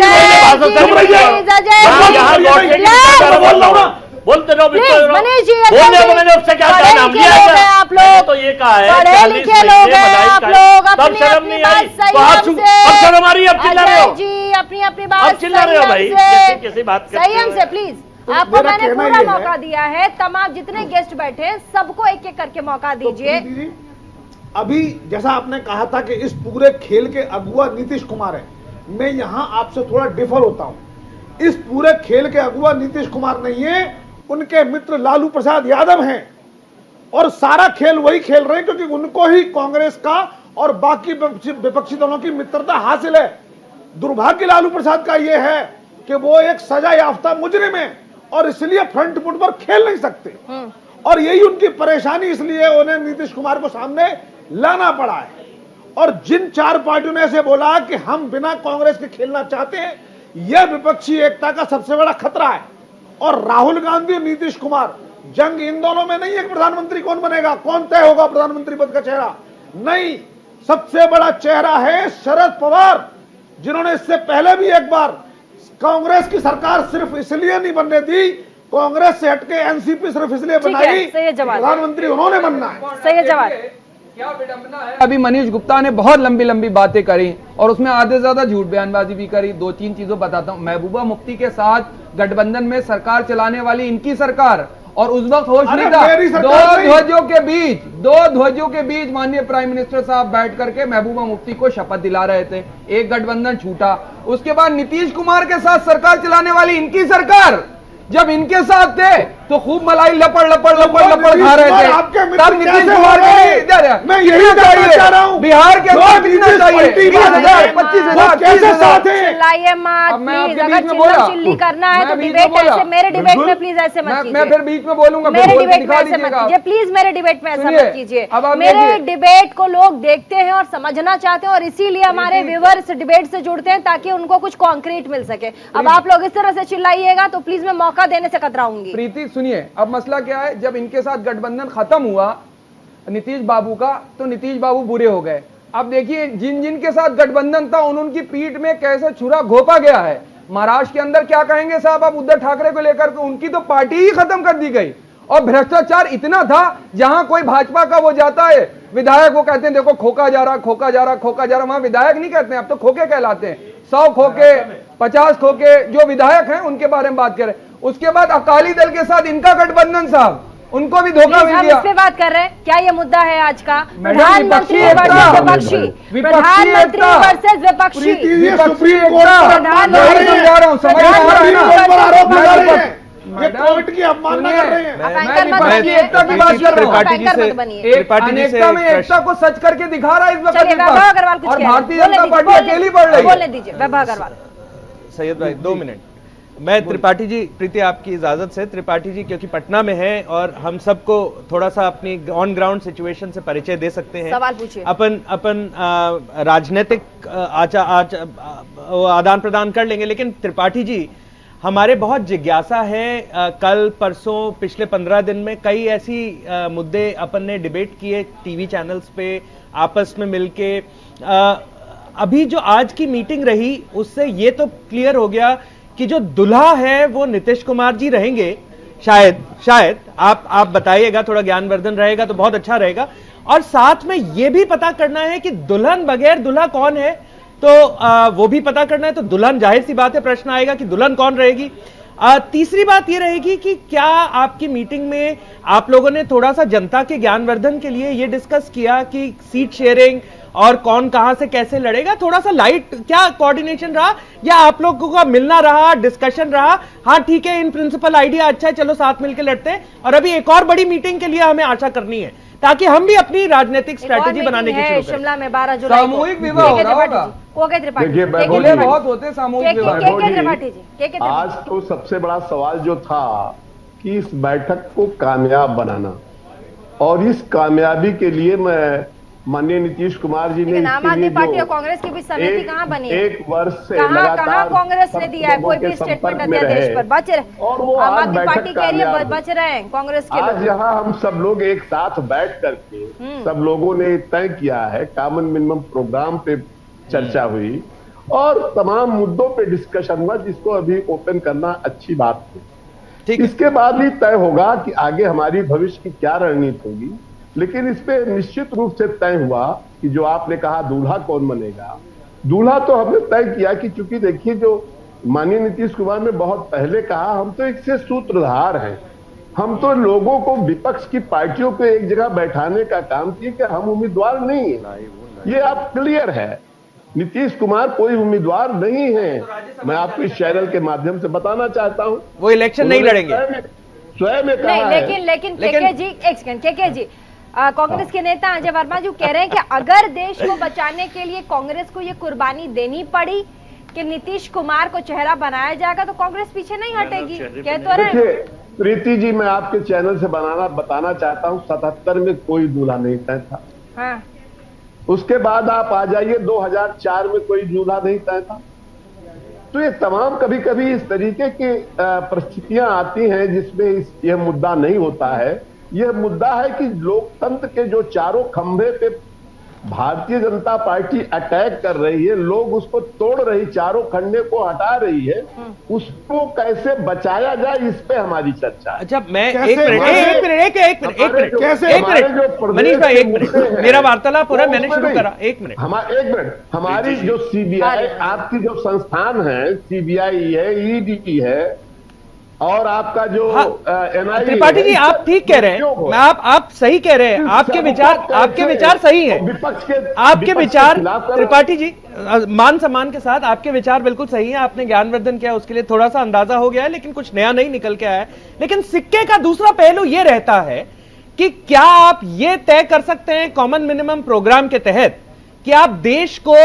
यहाँ प्लीज, गॉड से relax। बोल रहा हूं ना। बोलते रहो, प्लीज, बिल्कुल रहो। मनीष जी, बोलने को मैंने उससे क्या कहा, नाम लिया लोग क्या? हैं आप मैंने लोग, तो ये कहा है पढ़े 40 लिखे लोग महीने हैं मलाई आप का- लोग, तब अपनी शर्म अपनी नहीं बात आई। सही तो आप हमसे, अब शर्म आ रही है, अब चिल्ला रहे हो। अजय जी अपनी अपनी बात अब चिल्ला रहे हो भाई, संयम कैसी बात करते संयम हो से यार। प्लीज। तो आपको मेरा मैंने कहना पूरा ये है- मौका दिया है, तमाम जितने गेस्ट बैठे हैं सबको एक एक करके मौका तो दीजिए। प्रीति जी, अभी जैसा आपने कहा था कि इस पूरे खेल के अगुआ नीतीश कुमार है, मैं यहां आपसे थोड़ा डिफर होता हूं। इस पूरे खेल के अगुआ नीतीश कुमार नहीं है, उनके मित्र लालू प्रसाद यादव हैं और सारा खेल वही खेल रहे हैं क्योंकि उनको ही कांग्रेस का और बाकी विपक्षी दलों की मित्रता हासिल है। दुर्भाग्य लालू प्रसाद का यह है कि वो एक सजा याफ्ता मुजरिम है और इसलिए फ्रंट फुट पर खेल नहीं सकते और यही उनकी परेशानी, इसलिए उन्हें नीतीश कुमार को सामने लाना पड़ा है। और जिन चार पार्टियों ने ऐसे बोला कि हम बिना कांग्रेस के खेलना चाहते हैं, यह विपक्षी एकता का सबसे बड़ा खतरा है। और राहुल गांधी और नीतीश कुमार, जंग इन दोनों में नहीं है कि प्रधानमंत्री कौन बनेगा, कौन तय होगा प्रधानमंत्री पद का चेहरा, नहीं, सबसे बड़ा चेहरा है शरद पवार, जिन्होंने इससे पहले भी एक बार कांग्रेस की सरकार सिर्फ इसलिए नहीं बनने दी, कांग्रेस से हटके एनसीपी सिर्फ इसलिए ठीक है, बनाई, सही जवाब। प्रधानमंत्री उन्होंने बनना है। सही जवाब। क्या विडंबना है। अभी मनीष गुप्ता ने बहुत लंबी लंबी बातें करी और उसमें आधे से ज्यादा झूठ बयानबाजी भी करी। दो तीन चीजों बताता हूँ। महबूबा मुफ्ती के साथ गठबंधन में सरकार चलाने वाली इनकी सरकार, और उस वक्त होश नहीं था। मेरी दो सरकार नहीं। ध्वजों के बीच माननीय प्राइम मिनिस्टर साहब बैठ करके महबूबा मुफ्ती को शपथ दिला रहे थे। एक गठबंधन छूटा, उसके बाद नीतीश कुमार के साथ सरकार चलाने वाली इनकी सरकार, जब इनके साथ थे तो खूब मलाई लपड़ लपड़ खा रहे थे। तब नीतीश कुमार मैं यही कहना चाह रहा हूं, बिहार के लोग कितना चाहिए? 20,000, 25,000, 30,000। चिल्लाइए मत अब मैं प्लीज, आपके अगर बीच में बोला। चिल्ला चिल्ली करना है मैं तो बीच में डिबेट बोला। ऐसे, मेरे डिबेट में प्लीज ऐसे मत मैं कीजिए। फिर बीच में बोलूंगा, फिर मेरे बोल के डिबेट में दिखा ऐसे मत दीजिएगा। कीजिए प्लीज, मेरे डिबेट में ऐसा सुनिए, मत कीजिए। अब आप मेरे देखिए। डिबेट को लोग देखते हैं और समझना चाहते हैं और इसीलिए हमारे व्यूअर्स डिबेट से जुड़ते हैं ताकि उनको कुछ कॉन्क्रीट मिल सके। अब आप लोग इस तरह से चिल्लाइएगा तो प्लीज मैं मौका देने से कतराऊंगी। प्रीति सुनिए, अब मसला क्या है, जब इनके साथ गठबंधन खत्म हुआ नीतीश बाबू का, तो नीतीश बाबू बुरे हो गए। अब देखिए जिन जिन के साथ गठबंधन था उनकी पीठ में कैसे छुरा घोपा गया है। महाराष्ट्र के अंदर क्या कहेंगे साहब आप उद्धव ठाकरे को लेकर के, उनकी तो पार्टी ही खत्म कर दी गई। और भ्रष्टाचार इतना था, जहां कोई भाजपा का वो जाता है विधायक, वो कहते हैं देखो खोखा जा रहा, खोखा जा रहा, खोखा जा रहा। वहां विधायक नहीं कहते हैं, अब तो खोखे कहलाते हैं। 100 खोखे, 50 खोखे जो विधायक हैं उनके बारे में बात करें। उसके बाद अकाली दल के साथ इनका गठबंधन साहब, उनको भी धोखा मिल हम गया। इस पे बात कर रहे हैं, क्या ये मुद्दा है आज का? मैडम, प्रधानमंत्री विपक्षी वर्सेस एकता। विपक्षी, विपक्षी प्रधानमंत्री एकता। वर्सेस विपक्षी। प्रीति जी, विपक्षी सुप्रीम एकता। कोर्ट पर प्रधानमंत्री मैं समझा रहा हूं, समझ में आ रहा है ना? सुप्रीम कोर्ट पर आरोप लगा रहे हैं, ये मैडम, कोर्ट की अवमानना कर रहे हैं। आप मैं एंकर मत विपक्षी बनिए। एकता की बात कर रहा हूं। आप त्रिपाठी जी एंकर से- मत बनिए। एक त्रिपाठी जी से अनेकता में प्रश्न- एकता को सच करके दिखा रहा है इस वक्त चलिए विपक्ष। वैभव अग्रवाल कुछ और कह रहे हैं। भारतीय बोलने जनता दीजिए, पार्टी बोलने- अकेली बढ़ रही बोलने है। दीजिए वैभव अग्रवाल। सैयद भाई 2 मिनट। मैं त्रिपाठी जी, प्रीति आपकी इजाजत से, त्रिपाठी जी क्योंकि पटना में है और हम सबको थोड़ा सा अपनी ऑन ग्राउंड सिचुएशन से परिचय दे सकते हैं। सवाल पूछिए। अपन राजनीतिक आदान प्रदान कर लेंगे, लेकिन त्रिपाठी जी हमारे बहुत जिज्ञासा है। कल परसों पिछले 15 दिन में कई ऐसी मुद्दे अपन ने डिबेट किए टीवी चैनल्स पे आपस में मिलके। अभी जो आज की मीटिंग रही उससे ये तो क्लियर हो गया कि जो दुल्हा है वो नीतीश कुमार जी रहेंगे। शायद आप बताइएगा, थोड़ा ज्ञानवर्धन रहेगा तो बहुत अच्छा रहेगा। और साथ में ये भी पता करना है कि दुल्हन बगैर दूल्हा कौन है, तो वो भी पता करना है। तो दुल्हन, जाहिर सी बात है प्रश्न आएगा कि दुल्हन कौन रहेगी। तीसरी बात ये रहेगी कि क्या आपकी मीटिंग में आप लोगों ने थोड़ा सा जनता के ज्ञानवर्धन के लिए ये डिस्कस किया कि सीट शेयरिंग और कौन कहां से कैसे लड़ेगा, थोड़ा सा लाइट क्या कोऑर्डिनेशन रहा या आप लोगों का मिलना रहा, डिस्कशन रहा, हाँ ठीक है इन प्रिंसिपल आइडिया अच्छा है चलो साथ मिलकर लड़ते हैं, और अभी एक और बड़ी मीटिंग के लिए हमें आशा करनी है ताकि हम भी अपनी राजनीतिक स्ट्रेटेजी बनाने की शुरू करें। शिमला में 12 जुलाई सामूहिक विवाह हो रहा होगा। बहुत होते सामूहिक विवाह। आज तो सबसे बड़ा सवाल जो था कि इस बैठक को कामयाब बनाना, और इस कामयाबी के लिए मैं माननीय नीतीश कुमार जी ने आम आदमी पार्टी और कांग्रेस की भी समिति कहाँ बनी है? 1 वर्ष से कहाँ कांग्रेस ने दिया है कोई भी स्टेटमेंट अध्यादेश पर? बच रहे और वो आम आदमी बैठक पार्टी कह रही है बच रहे हैं कांग्रेस के आज यहाँ हम सब लोग एक साथ बैठ करके सब लोगों ने तय किया है, कॉमन मिनिमम प्रोग्राम पे चर्चा हुई और तमाम मुद्दों पे डिस्कशन हुआ, जिसको अभी ओपन करना अच्छी बात थी। इसके बाद ही तय होगा कि आगे हमारी भविष्य की क्या रणनीति होगी, लेकिन इस पे निश्चित रूप से तय हुआ कि जो आपने कहा दूल्हा कौन बनेगा, दूल्हा तो हमने तय किया कि चूंकि देखिए जो माननीय नीतीश कुमार ने बहुत पहले कहा, हम तो एक से सूत्रधार हैं, हम तो लोगों को विपक्ष की पार्टियों को एक जगह बैठाने का काम किए कि हम उम्मीदवार नहीं है, ये आप क्लियर है, नीतीश कुमार कोई उम्मीदवार नहीं है। मैं आपको इस चैनल के माध्यम से बताना चाहता हूं वो इलेक्शन नहीं लड़ेंगे, स्वयं में कहा नहीं, लेकिन केके जी एक सेकंड, केके जी कांग्रेस के नेता अजय वर्मा जी कह रहे हैं कि अगर देश को बचाने के लिए कांग्रेस को ये कुर्बानी देनी पड़ी कि नीतीश कुमार को चेहरा बनाया जाएगा तो कांग्रेस पीछे नहीं हटेगी। कह तो रहे देखिए प्रीति जी, मैं आपके चैनल से बताना चाहता हूँ 77 में कोई दूल्हा नहीं तय था। हाँ। उसके बाद आप आ जाइए 2004 में कोई दूल्हा नहीं तय था। तो ये तमाम कभी कभी इस तरीके की परिस्थितियां आती हैं जिसमें यह मुद्दा नहीं होता है। यह मुद्दा है कि लोकतंत्र के जो चारों खंभे पे भारतीय जनता पार्टी अटैक कर रही है, लोग उसको तोड़ रही, चारों खंडे को हटा रही है, उसको कैसे बचाया जाए इस पे हमारी चर्चा है। अच्छा मैं एक मिनट मनीष भाई, एक मिनट, मेरा वार्तालाप हो रहा है, मैंने शुरू करा, एक मिनट हमारी जो सीबीआई आपकी जो संस्थान है, सीबीआई है, ईडी है, और आपका जो एनआईए, त्रिपाठी जी आप ठीक कह रहे हैं, मैं आप सही कह रहे हैं, आपके विचार सही है, विपक्ष के आपके विचार त्रिपाठी जी मान सम्मान के साथ आपके विचार बिल्कुल सही है, आपने ज्ञानवर्धन किया उसके लिए थोड़ा सा अंदाजा हो गया है, लेकिन कुछ नया नहीं निकल के आया है। लेकिन सिक्के का दूसरा पहलू यह रहता है कि क्या आप ये तय कर सकते हैं कॉमन मिनिमम प्रोग्राम के तहत कि आप देश को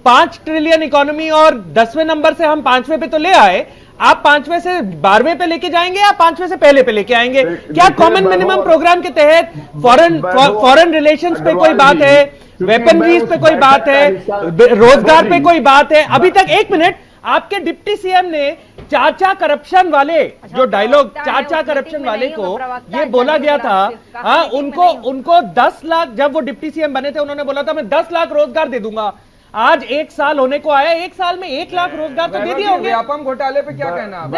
5 ट्रिलियन इकोनॉमी और 10वें नंबर से हम 5वें पे तो ले आए, आप 5वें से 12वें पे लेके जाएंगे या 5वें से पहले पे लेके आएंगे? क्या कॉमन मिनिमम प्रोग्राम के तहत फॉरेन रिलेशंस पे कोई बात है, वेपनरीज पे कोई बात है, रोजगार पे कोई बात है? अभी तक, एक मिनट, आपके डिप्टी सीएम ने चाचा करप्शन वाले जो डायलॉग, चाचा करप्शन वाले को ये बोला गया था, हाँ, उनको 10 लाख, जब वो डिप्टी सीएम बने थे उन्होंने बोला था मैं 10 लाख रोजगार दे दूंगा। आज 1 साल होने को आया, 1 साल में 1 लाख रोजगार तो दे दिए होंगे। व्यापम घोटाले पे क्या कहना? आप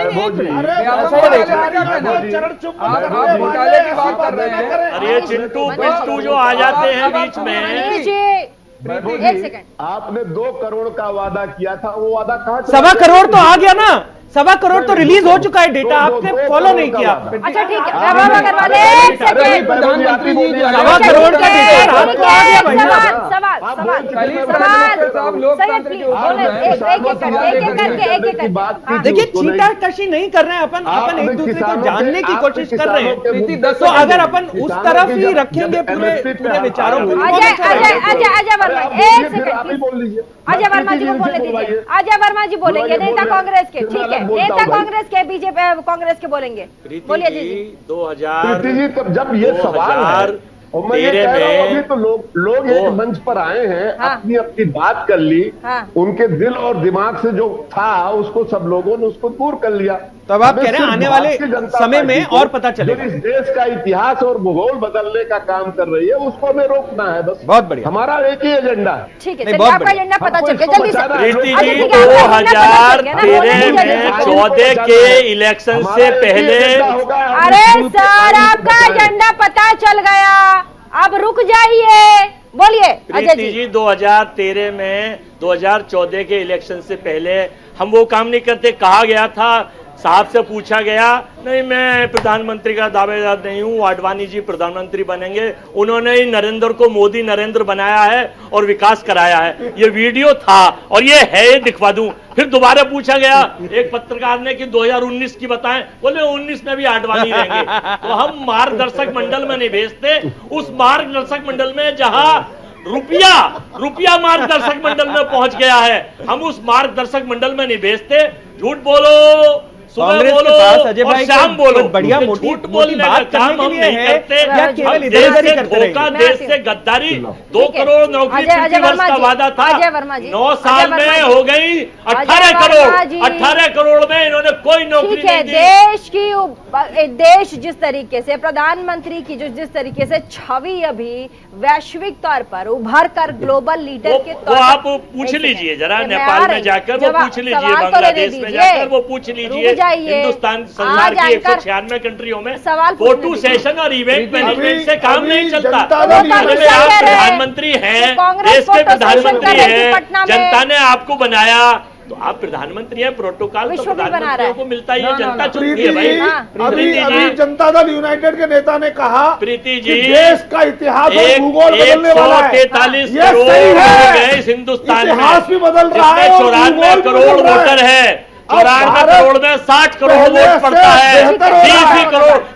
घोटाले की बात कर रहे हैं। अरे चिंटू पिंटू जो आ जाते हैं बीच में। एक सेकंड, आपने 2 करोड़ का वादा किया था, वो वादा कहाँ? 1.25 करोड़ तो आ गया ना, 1.25 करोड़ तो रिलीज हो चुका है डेटा, आपने फॉलो नहीं किया। अच्छा ठीक है, अग्रवाल एक सेकंड, प्रधानमंत्री जी 1.25 करोड़ का डेटा आपको आ गया भैया। देखिए चीटाकशी नहीं कर रहे हैं अपन एक दूसरे को जानने की कोशिश कर रहे हैं, तो अगर अपन उस तरफ ही रखेंगे पूरे विचारों को। अजय वर्मा एक सेकंड, अजय वर्मा जी को बोलने दीजिए। अजय वर्मा जी बोलेंगे, नेता कांग्रेस के, ठीक है, नेता कांग्रेस के, बीजेपी कांग्रेस के बोलेंगे, बोलिए जी। 2000 जब ये सवाल और मैं ये कह रहा हूं, अभी तो लोग एक मंच पर आए हैं, अपनी अपनी बात कर ली, उनके दिल और दिमाग से जो था उसको सब लोगों ने उसको दूर कर लिया। तो अब आप कह रहे हैं आने वाले समय में और पता चलेगा। इस देश का इतिहास और भूगोल बदलने का काम कर रही है, उसको हमें रोकना है बस। बहुत बढ़िया, हमारा एक ही एजेंडा है। ठीक है, चलिए आपका एजेंडा पता चल गया, जल्दी से। प्रीति जी 2013 में 14 के इलेक्शन से पहले, अरे सर आपका एजेंडा पता चल गया, अब रुक जाइए, बोलिए प्रीति जी। 2013 में 2014 के इलेक्शन से पहले हम वो काम नहीं करते, कहा गया था साहब से पूछा गया, नहीं मैं प्रधानमंत्री का दावेदार नहीं हूं, आडवाणी जी प्रधानमंत्री बनेंगे, उन्होंने ही नरेंद्र को मोदी नरेंद्र बनाया है और विकास कराया है, ये वीडियो था और ये है, ये दिखवा दूं। फिर दोबारा पूछा गया एक पत्रकार ने कि 2019 की बताएं, बोले 19 में भी आडवाणी रहेंगे। तो हम मार्गदर्शक मंडल में नहीं भेजते, उस मार्गदर्शक मंडल में जहां रुपया मार्गदर्शक मंडल में पहुंच गया है, हम उस मार्गदर्शक मंडल में नहीं भेजते। झूठ बोलो, कांग्रेस के पास अजय भाई शाम बोलो, बढ़िया झूठ बोलने का काम हम नहीं करते। केवल इधर ही करते धोखा, देश से गद्दारी, 2 करोड़ नौकरी प्रति वर्ष का वादा था, 9 साल में हो गई 18 करोड़। 18 करोड़ में इन्होंने कोई नौकरी नहीं दी। देश जिस तरीके से प्रधानमंत्री की जो जिस तरीके से छवि अभी वैश्विक तौर पर उभर कर ग्लोबल लीडर के तौर वो आप पूछ लीजिए जरा, नेपाल में जाकर वो पूछ लीजिए, बांग्लादेश में जाकर वो पूछ लीजिए, हिंदुस्तान संसार की 196 कंट्रियों में फोटो सेशन और इवेंट मैनेजमेंट से काम नहीं चलता। आप प्रधानमंत्री हैं, देश के प्रधानमंत्री हैं, जनता ने आपको बनाया, तो आप प्रधानमंत्री हैं, प्रोटोकॉल तो प्रधानमंत्रियों को मिलता ही है, जनता चुनती है भाई। अभी जनता दल यूनाइटेड के नेता ने कहा, प्रीति जी, देश का इतिहास और भूगोल बदलने वाला है। 143 करोड़ हो गए इस हिंदुस्तान में, इतिहास भी बदल रहा है, 94 करोड़ वोटर है, 94 करोड़ में 60 करोड़ वोट पड़ता है,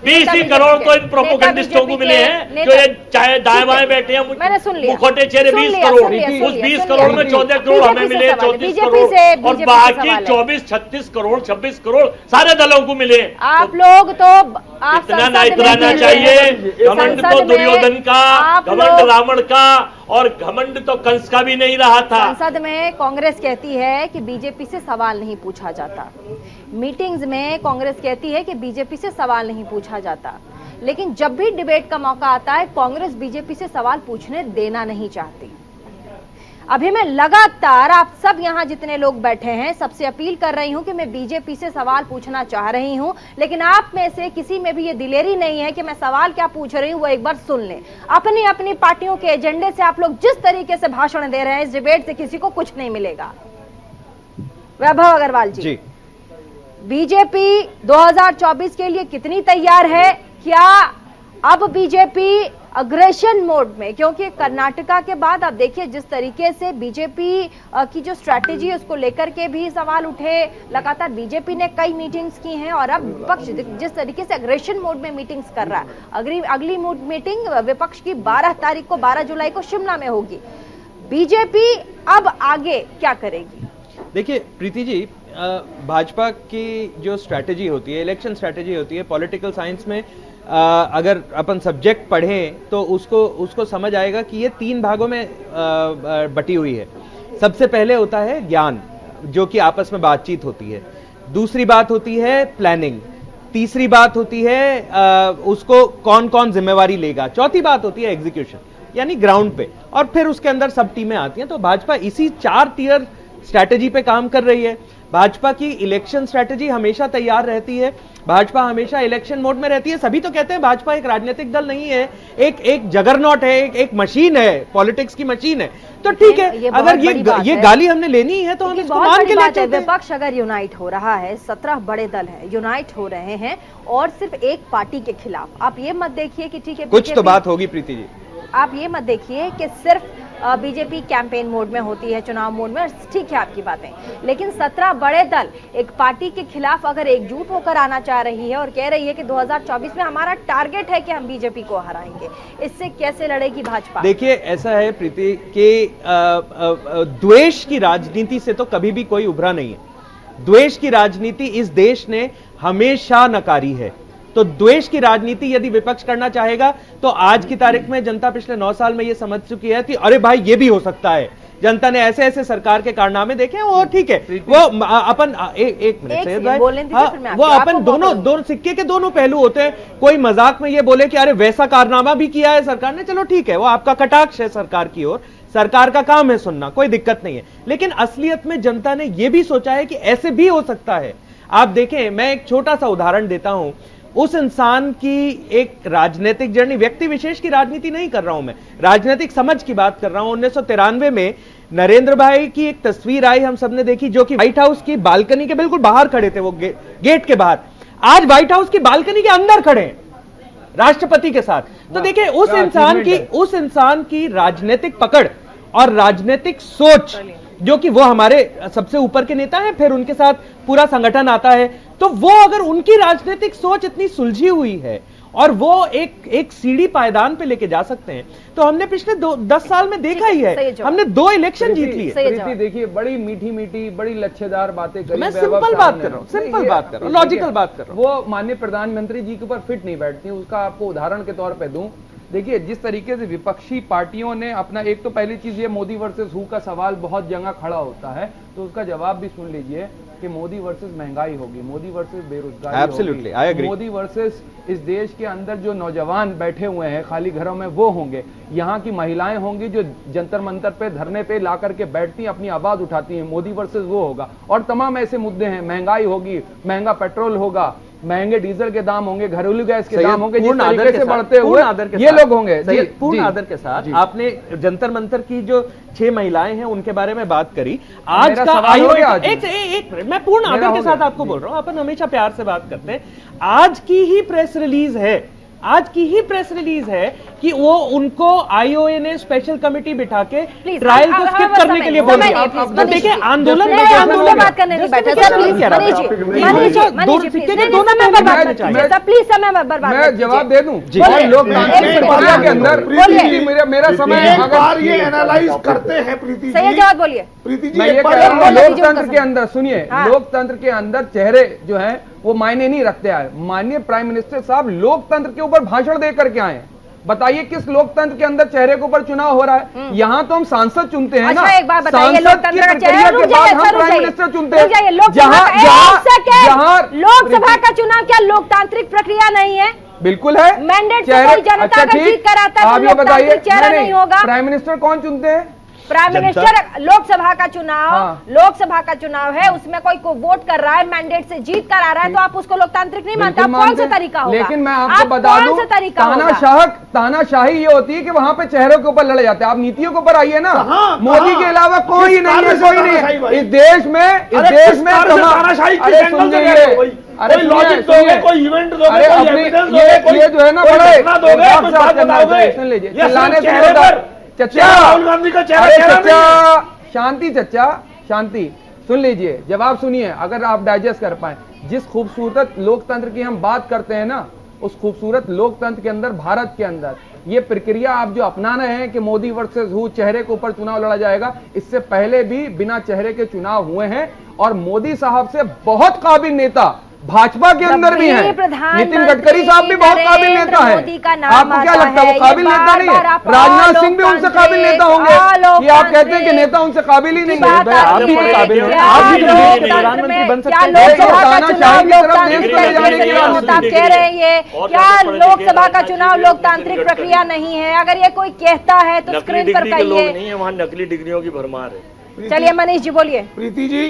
20 करोड़ तो इन प्रोपोगंडिस्टों को मिले हैं जो ये चाहे दाएं बाएं बैठे हैं, मुखोटे चेहरे 20 करोड़, उस 20 करोड़ में 14 करोड़ हमें मिले, 34 करोड़, और बाकी 24, 36 करोड़, 26 करोड़ सारे दलों को मिले। आप लोग तो इतना ना इतराना चाहिए, घमंड तो दुर्योधन का, घमंड रावण का, और घमंड तो कंस का भी नहीं रहा था। संसद में कांग्रेस कहती है कि बीजेपी से सवाल नहीं पूछा जाता, मीटिंग्स में कांग्रेस कहती है कि बीजेपी से सवाल नहीं पूछा जाता, लेकिन जब भी डिबेट का मौका आता है कांग्रेस बीजेपी से सवाल पूछने देना नहीं चाहती। अभी मैं लगातार आप सब यहाँ जितने लोग बैठे हैं सबसे अपील कर रही हूं कि मैं बीजेपी से सवाल पूछना चाह रही हूं, लेकिन आप में से किसी में भी ये दिलेरी नहीं है कि मैं सवाल क्या पूछ रही हूं वो एक बार सुन लें। अपनी अपनी पार्टियों के एजेंडे से आप लोग जिस तरीके से भाषण दे रहे हैं, इस डिबेट से किसी को कुछ नहीं मिलेगा। वैभव अग्रवाल जी, बीजेपी 2024 के लिए कितनी तैयार है? क्या अब बीजेपी अग्रेशन मोड में, क्योंकि कर्नाटका के बाद आप देखिए जिस तरीके से बीजेपी की जो स्ट्रैटेजी है उसको लेकर के भी सवाल उठे, लगातार बीजेपी ने कई मीटिंग्स की हैं और अब विपक्ष जिस तरीके से अग्रेशन मोड में मीटिंग्स कर रहा है। अगली मीटिंग विपक्ष की 12 जुलाई को शिमला में होगी। बीजेपी अब आगे क्या करेगी? देखिए प्रीति जी, भाजपा की जो स्ट्रैटेजी होती है, इलेक्शन स्ट्रैटेजी होती है, पॉलिटिकल साइंस में अगर अपन सब्जेक्ट पढ़ें तो उसको समझ आएगा कि ये 3 भागों में बटी हुई है। सबसे पहले होता है ज्ञान, जो कि आपस में बातचीत होती है। दूसरी बात होती है प्लानिंग। तीसरी बात होती है उसको कौन कौन जिम्मेवारी लेगा। चौथी बात होती है एग्जीक्यूशन, यानी ग्राउंड पे, और फिर उसके अंदर सब टीमें आती हैं। तो भाजपा इसी 4 टियर स्ट्रैटेजी पे काम कर रही है। भाजपा की इलेक्शन स्ट्रैटेजी हमेशा तैयार रहती है, भाजपा हमेशा इलेक्शन मोड में रहती है। सभी तो कहते हैं भाजपा एक राजनीतिक दल नहीं है, एक जगरनॉट है, एक मशीन है, पॉलिटिक्स की मशीन है। तो ठीक है, अगर ये गाली हमने लेनी है तो हम इसको मान के ले चलते हैं। विपक्ष अगर यूनाइट हो रहा है, 17 बड़े दल हैं यूनाइट हो रहे हैं और सिर्फ एक पार्टी के खिलाफ, आप ये मत देखिए कि ठीक है कुछ तो बात होगी प्रीति जी, आप ये मत देखिए कि सिर्फ बीजेपी कैंपेन मोड में होती है, चुनाव मोड में, ठीक है आपकी बातें, लेकिन 17 बड़े दल एक पार्टी के खिलाफ अगर एकजुट होकर आना चाह रही है और कह रही है कि 2024 में हमारा टारगेट है कि हम बीजेपी को हराएंगे, इससे कैसे लड़ेगी भाजपा? देखिए ऐसा है प्रीति कि द्वेष की राजनीति से तो कभी भी कोई उभरा नहीं है। द्वेष की राजनीति इस देश ने हमेशा नकारी है। तो द्वेष की राजनीति यदि विपक्ष करना चाहेगा तो आज की तारीख में जनता पिछले 9 साल में यह समझ चुकी है कि अरे भाई ये भी हो सकता है। जनता ने ऐसे ऐसे सरकार के कारनामे देखे वो ठीक है, वो अपन एक मिनट से वो अपन दोनों सिक्के के दोनों पहलू होते हैं। कोई मजाक में ये बोले कि अरे वैसा कारनामा भी किया है सरकार ने, चलो ठीक है, वो आपका कटाक्ष है सरकार की ओर, सरकार का काम है सुनना, कोई दिक्कत नहीं है। लेकिन असलियत में जनता ने यह भी सोचा है कि ऐसे भी हो सकता है। आप देखें, मैं एक छोटा सा उदाहरण देता हूं। उस इंसान की एक राजनीतिक जर्नी, व्यक्ति विशेष की राजनीति नहीं कर रहा हूं मैं, राजनीतिक समझ की बात कर रहा हूं। 1993 में नरेंद्र भाई की एक तस्वीर आई, हम सबने देखी, जो कि व्हाइट हाउस की बालकनी के बिल्कुल बाहर खड़े थे, वो गेट के बाहर। आज व्हाइट हाउस की बालकनी के अंदर खड़े हैं राष्ट्रपति के साथ। तो देखिए उस इंसान की राजनीतिक पकड़ और राजनीतिक सोच, जो कि वो हमारे सबसे ऊपर के नेता हैं, फिर उनके साथ पूरा संगठन आता है, तो वो अगर उनकी राजनीतिक सोच इतनी सुलझी हुई है और वो एक सीढ़ी पायदान पे लेके जा सकते हैं, तो हमने पिछले 10 साल में देखा ही है। हमने 2 इलेक्शन जीत लिए। प्रीति देखिए, बड़ी मीठी मीठी, बड़ी लच्छेदार बातें करी। मैं सिंपल बात कर रहा हूँ, सिंपल बात कर रहा हूँ, लॉजिकल बात कर रहा हूँ। वो माननीय प्रधानमंत्री जी के ऊपर फिट नहीं बैठती। उसका आपको उदाहरण के तौर पे दूं, देखिए जिस तरीके से विपक्षी पार्टियों ने अपना, एक तो पहली चीज ये मोदी वर्सेस हु का सवाल बहुत जगह खड़ा होता है, तो उसका जवाब भी सुन लीजिए कि मोदी वर्सेस महंगाई होगी, मोदी वर्सेस बेरोजगारी Absolutely, I agree. Modi versus इस देश के अंदर जो नौजवान बैठे हुए हैं खाली घरों में वो होंगे, यहाँ की महिलाएं होंगी जो जंतर मंतर पे धरने पे ला करके बैठती हैं, अपनी आवाज उठाती हैं, मोदी वर्सेस वो होगा। और तमाम ऐसे मुद्दे हैं, महंगाई होगी, महंगा पेट्रोल होगा, महंगे डीजल के दाम होंगे, घरेलू गैस के दाम होंगे, जिस तरीके से बढ़ते हुए ये लोग होंगे। पूर्ण आदर के साथ आपने जंतर मंतर की जो 6 महिलाएं हैं उनके बारे में बात करी। आज का मैं पूर्ण आदर के साथ आपको बोल रहा हूं, अपन हमेशा प्यार से बात करते हैं। आज की ही प्रेस रिलीज है कि वो उनको आईओए ने स्पेशल कमेटी बिठा के ट्रायल को स्किप करने के लिए बोल दिया। तो देखिए आंदोलन बात करने नहीं बैठा सर, प्लीज मैं जवाब दे दूं। लोकतांत्रिक प्रक्रिया के अंदर मेरा समय, अगर ये एनालाइज करते हैं प्रीति जी, जवाब बोलिए प्रीति जी, मैं ये कह रहा हूं, लोकतंत्र के अंदर सुनिए, लोकतंत्र के अंदर चेहरे जो हैं वो मायने नहीं रखते हैं। माननीय प्राइम मिनिस्टर साहब लोकतंत्र के ऊपर भाषण दे करके आए हैं। बताइए किस लोकतंत्र के अंदर चेहरे के ऊपर चुनाव हो रहा है? यहाँ तो हम सांसद चुनते हैं ना, एक बात बताइए, सांसद की लोकतंत्र का प्रक्रिया के बाद हम प्राइम मिनिस्टर चुनते हैं। जहाँ लोकसभा का चुनाव क्या लोकतांत्रिक प्रक्रिया नहीं है? बिल्कुल है, मैंडेट से कोई जनता अगर जीत कर आता है तो लोकतांत्रिक चेहरा नहीं होगा। प्राइम मिनिस्टर कौन चुनते हैं? Prime minister. लोकसभा का चुनाव है, उसमें कोई को वोट कर रहा है, मैंडेट से जीत कर आ रहा है, तो आप उसको लोकतांत्रिक नहीं मानते? कौन सा तरीका होगा? लेकिन मैं आपको बता दूं, तानाशाही ये होती है कि वहां पे चेहरों के ऊपर लड़े जाते हैं। आप नीतियों के ऊपर आइए ना, मोदी के अलावा कोई नहीं है, कोई नहीं है इस देश में। अरे लॉजिक दोगे, कोई इवेंट दोगे, ये जो है ना बड़े सुन लीजिए, चिल्लाने से चचा, राहुल गांधी का चेहरा, शांति चचा, शांति, सुन लीजिए, जवाब सुनिए अगर आप डाइजेस्ट कर पाए। जिस खूबसूरत लोकतंत्र की हम बात करते हैं ना, उस खूबसूरत लोकतंत्र के अंदर, भारत के अंदर ये प्रक्रिया आप जो अपना रहे हैं कि मोदी वर्सेस हु, चेहरे के ऊपर चुनाव लड़ा जाएगा, इससे पहले भी बिना चेहरे के चुनाव हुए हैं और मोदी साहब से बहुत काबिल नेता भाजपा के अंदर भी है। नितिन गडकरी साहब भी बहुत काबिल नेता है। आपको क्या लगता है वो काबिल नेता नहीं है? राजनाथ सिंह भी उनसे काबिल नेता होंगे कि आप कहते हैं कि नेता उनसे काबिल ही नहीं है? आप भी तो काबिल हैं, आप भी तो प्रधानमंत्री बन सकते हैं। आप कह रहे हैं क्या लोकसभा का चुनाव लोकतांत्रिक प्रक्रिया नहीं है? अगर ये कोई कहता है तो स्क्रीन पर कहिए। नहीं है, वहाँ नकली डिग्रियों की भरमार है। चलिए मनीष जी बोलिए। प्रीति जी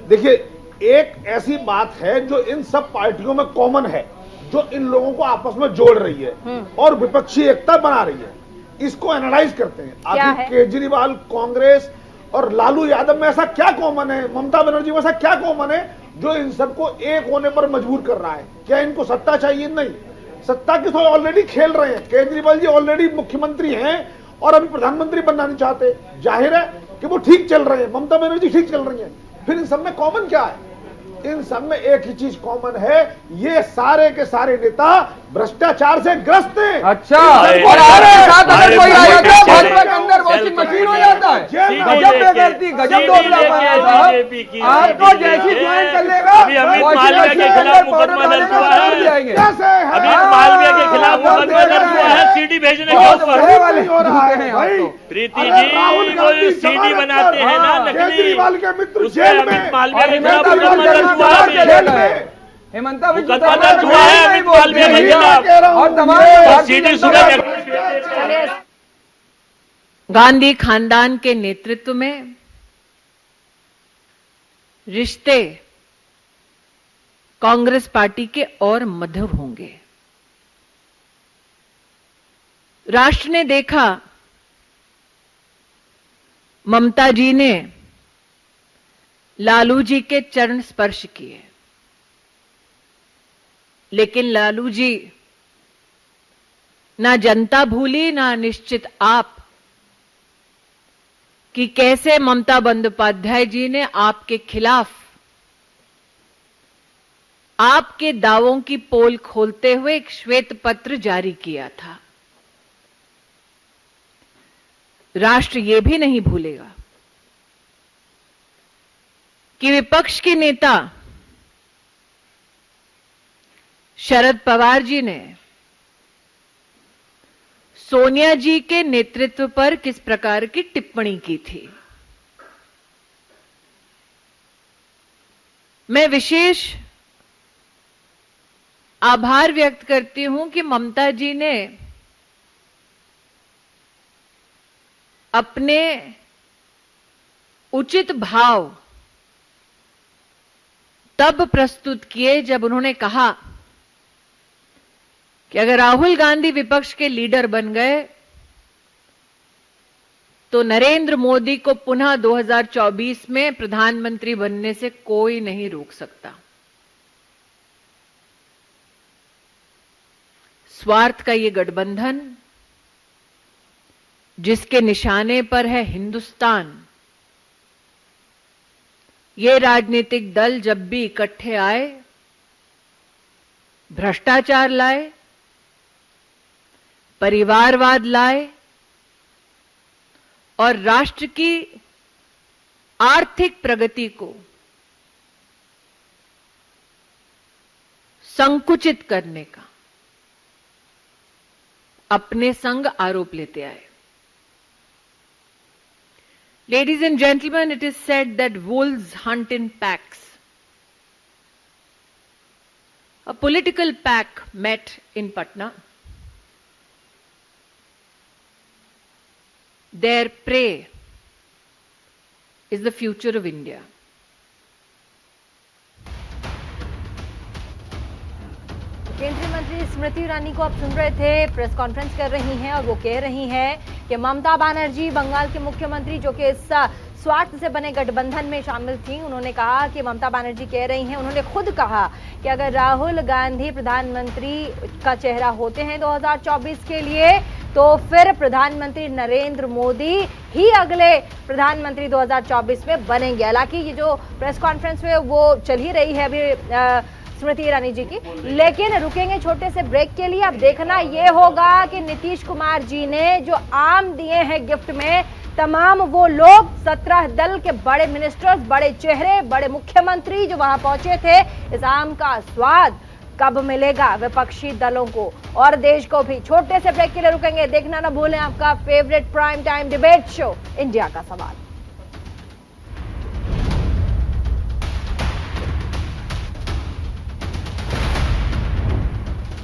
देखिए, एक ऐसी बात है जो इन सब पार्टियों में कॉमन है, जो इन लोगों को आपस में जोड़ रही है और विपक्षी एकता बना रही है। इसको एनालाइज करते हैं। आखिर केजरीवाल, कांग्रेस और लालू यादव में ऐसा क्या कॉमन है, ममता बनर्जी में ऐसा क्या कॉमन है जो इन सबको एक होने पर मजबूर कर रहा है? क्या इनको सत्ता चाहिए? नहीं, सत्ता की तो ऑलरेडी खेल रहे हैं। केजरीवाल जी ऑलरेडी मुख्यमंत्री हैं और अभी प्रधानमंत्री बनना नहीं चाहते। जाहिर है कि वो ठीक चल रहे हैं, ममता बनर्जी ठीक चल रही है। फिर इन सब में कॉमन क्या है? इन सब में एक ही चीज कॉमन है, ये सारे के सारे नेता भ्रष्टाचार से ग्रस्त हैं। अच्छा, और आपके साथ अगर कोई आ जाता है भाजपा के अंदर वॉशिंग मशीन हो जाता है। गजब बेगरती, गजब दोगलापन साहब। आपको जैसी ज्वाइन कर लेगा, अमित मालविया के खिलाफ मुकदमा दर्ज हुआ है। अमित मालविया के खिलाफ मुकदमा दर्ज हुआ है सीडी भेजने के ऊपर। प्रीति जी वो सीडी बनाते हैं ना नकली, केजरीवाल के मित्र जेल में, अमित मालविया के खिलाफ मुकदमा दर्ज हुआ है। हेमंता मुकदमा दर्ज हुआ है अमित मालविया के खिलाफ और तमाम सीडी सुबह। गांधी खानदान के नेतृत्व में रिश्ते कांग्रेस पार्टी के और मधुर होंगे। राष्ट्र ने देखा ममता जी ने लालू जी के चरण स्पर्श किए, लेकिन लालू जी ना जनता भूली ना निश्चित आप कि कैसे ममता बंदोपाध्याय जी ने आपके खिलाफ आपके दावों की पोल खोलते हुए एक श्वेत पत्र जारी किया था। राष्ट्र यह भी नहीं भूलेगा कि विपक्ष के नेता शरद पवार जी ने सोनिया जी के नेतृत्व पर किस प्रकार की टिप्पणी की थी। मैं विशेष आभार व्यक्त करती हूं कि ममता जी ने अपने उचित भाव तब प्रस्तुत किए जब उन्होंने कहा कि अगर राहुल गांधी विपक्ष के लीडर बन गए तो नरेंद्र मोदी को पुनः 2024 में प्रधानमंत्री बनने से कोई नहीं रोक सकता। स्वार्थ का ये गठबंधन जिसके निशाने पर है हिंदुस्तान, ये राजनीतिक दल जब भी इकट्ठे आए भ्रष्टाचार लाए, परिवारवाद लाए और राष्ट्र की आर्थिक प्रगति को संकुचित करने का अपने संग आरोप लेते आए। Ladies and gentlemen, it is said that wolves hunt in packs. A political pack met in Patna. Their prey is the future of India. केंद्रीय मंत्री स्मृति ईरानी को आप सुन रहे थे, प्रेस कॉन्फ्रेंस कर रही हैं और वो कह रही हैं कि ममता बनर्जी बंगाल के मुख्यमंत्री जो कि इस स्वार्थ से बने गठबंधन में शामिल थी, उन्होंने कहा कि ममता बनर्जी कह रही हैं, उन्होंने खुद कहा कि अगर राहुल गांधी प्रधानमंत्री का चेहरा होते हैं 2024 के लिए तो फिर प्रधानमंत्री नरेंद्र मोदी ही अगले प्रधानमंत्री 2024 में बनेंगे। हालांकि ये जो प्रेस कॉन्फ्रेंस है वो चल ही रही है अभी स्मृति ईरानी जी की, लेकिन रुकेंगे छोटे से ब्रेक के लिए। अब देखना ये होगा कि नीतीश कुमार जी ने जो आम दिए हैं गिफ्ट में, तमाम वो लोग 17 दल के बड़े मिनिस्टर्स, बड़े चेहरे, बड़े मुख्यमंत्री जो वहां पहुंचे थे, इस आम का स्वाद कब मिलेगा विपक्षी दलों को और देश को भी। छोटे से ब्रेक के लिए रुकेंगे। देखना ना भूलें आपका favourite prime time debate show India का सवाल।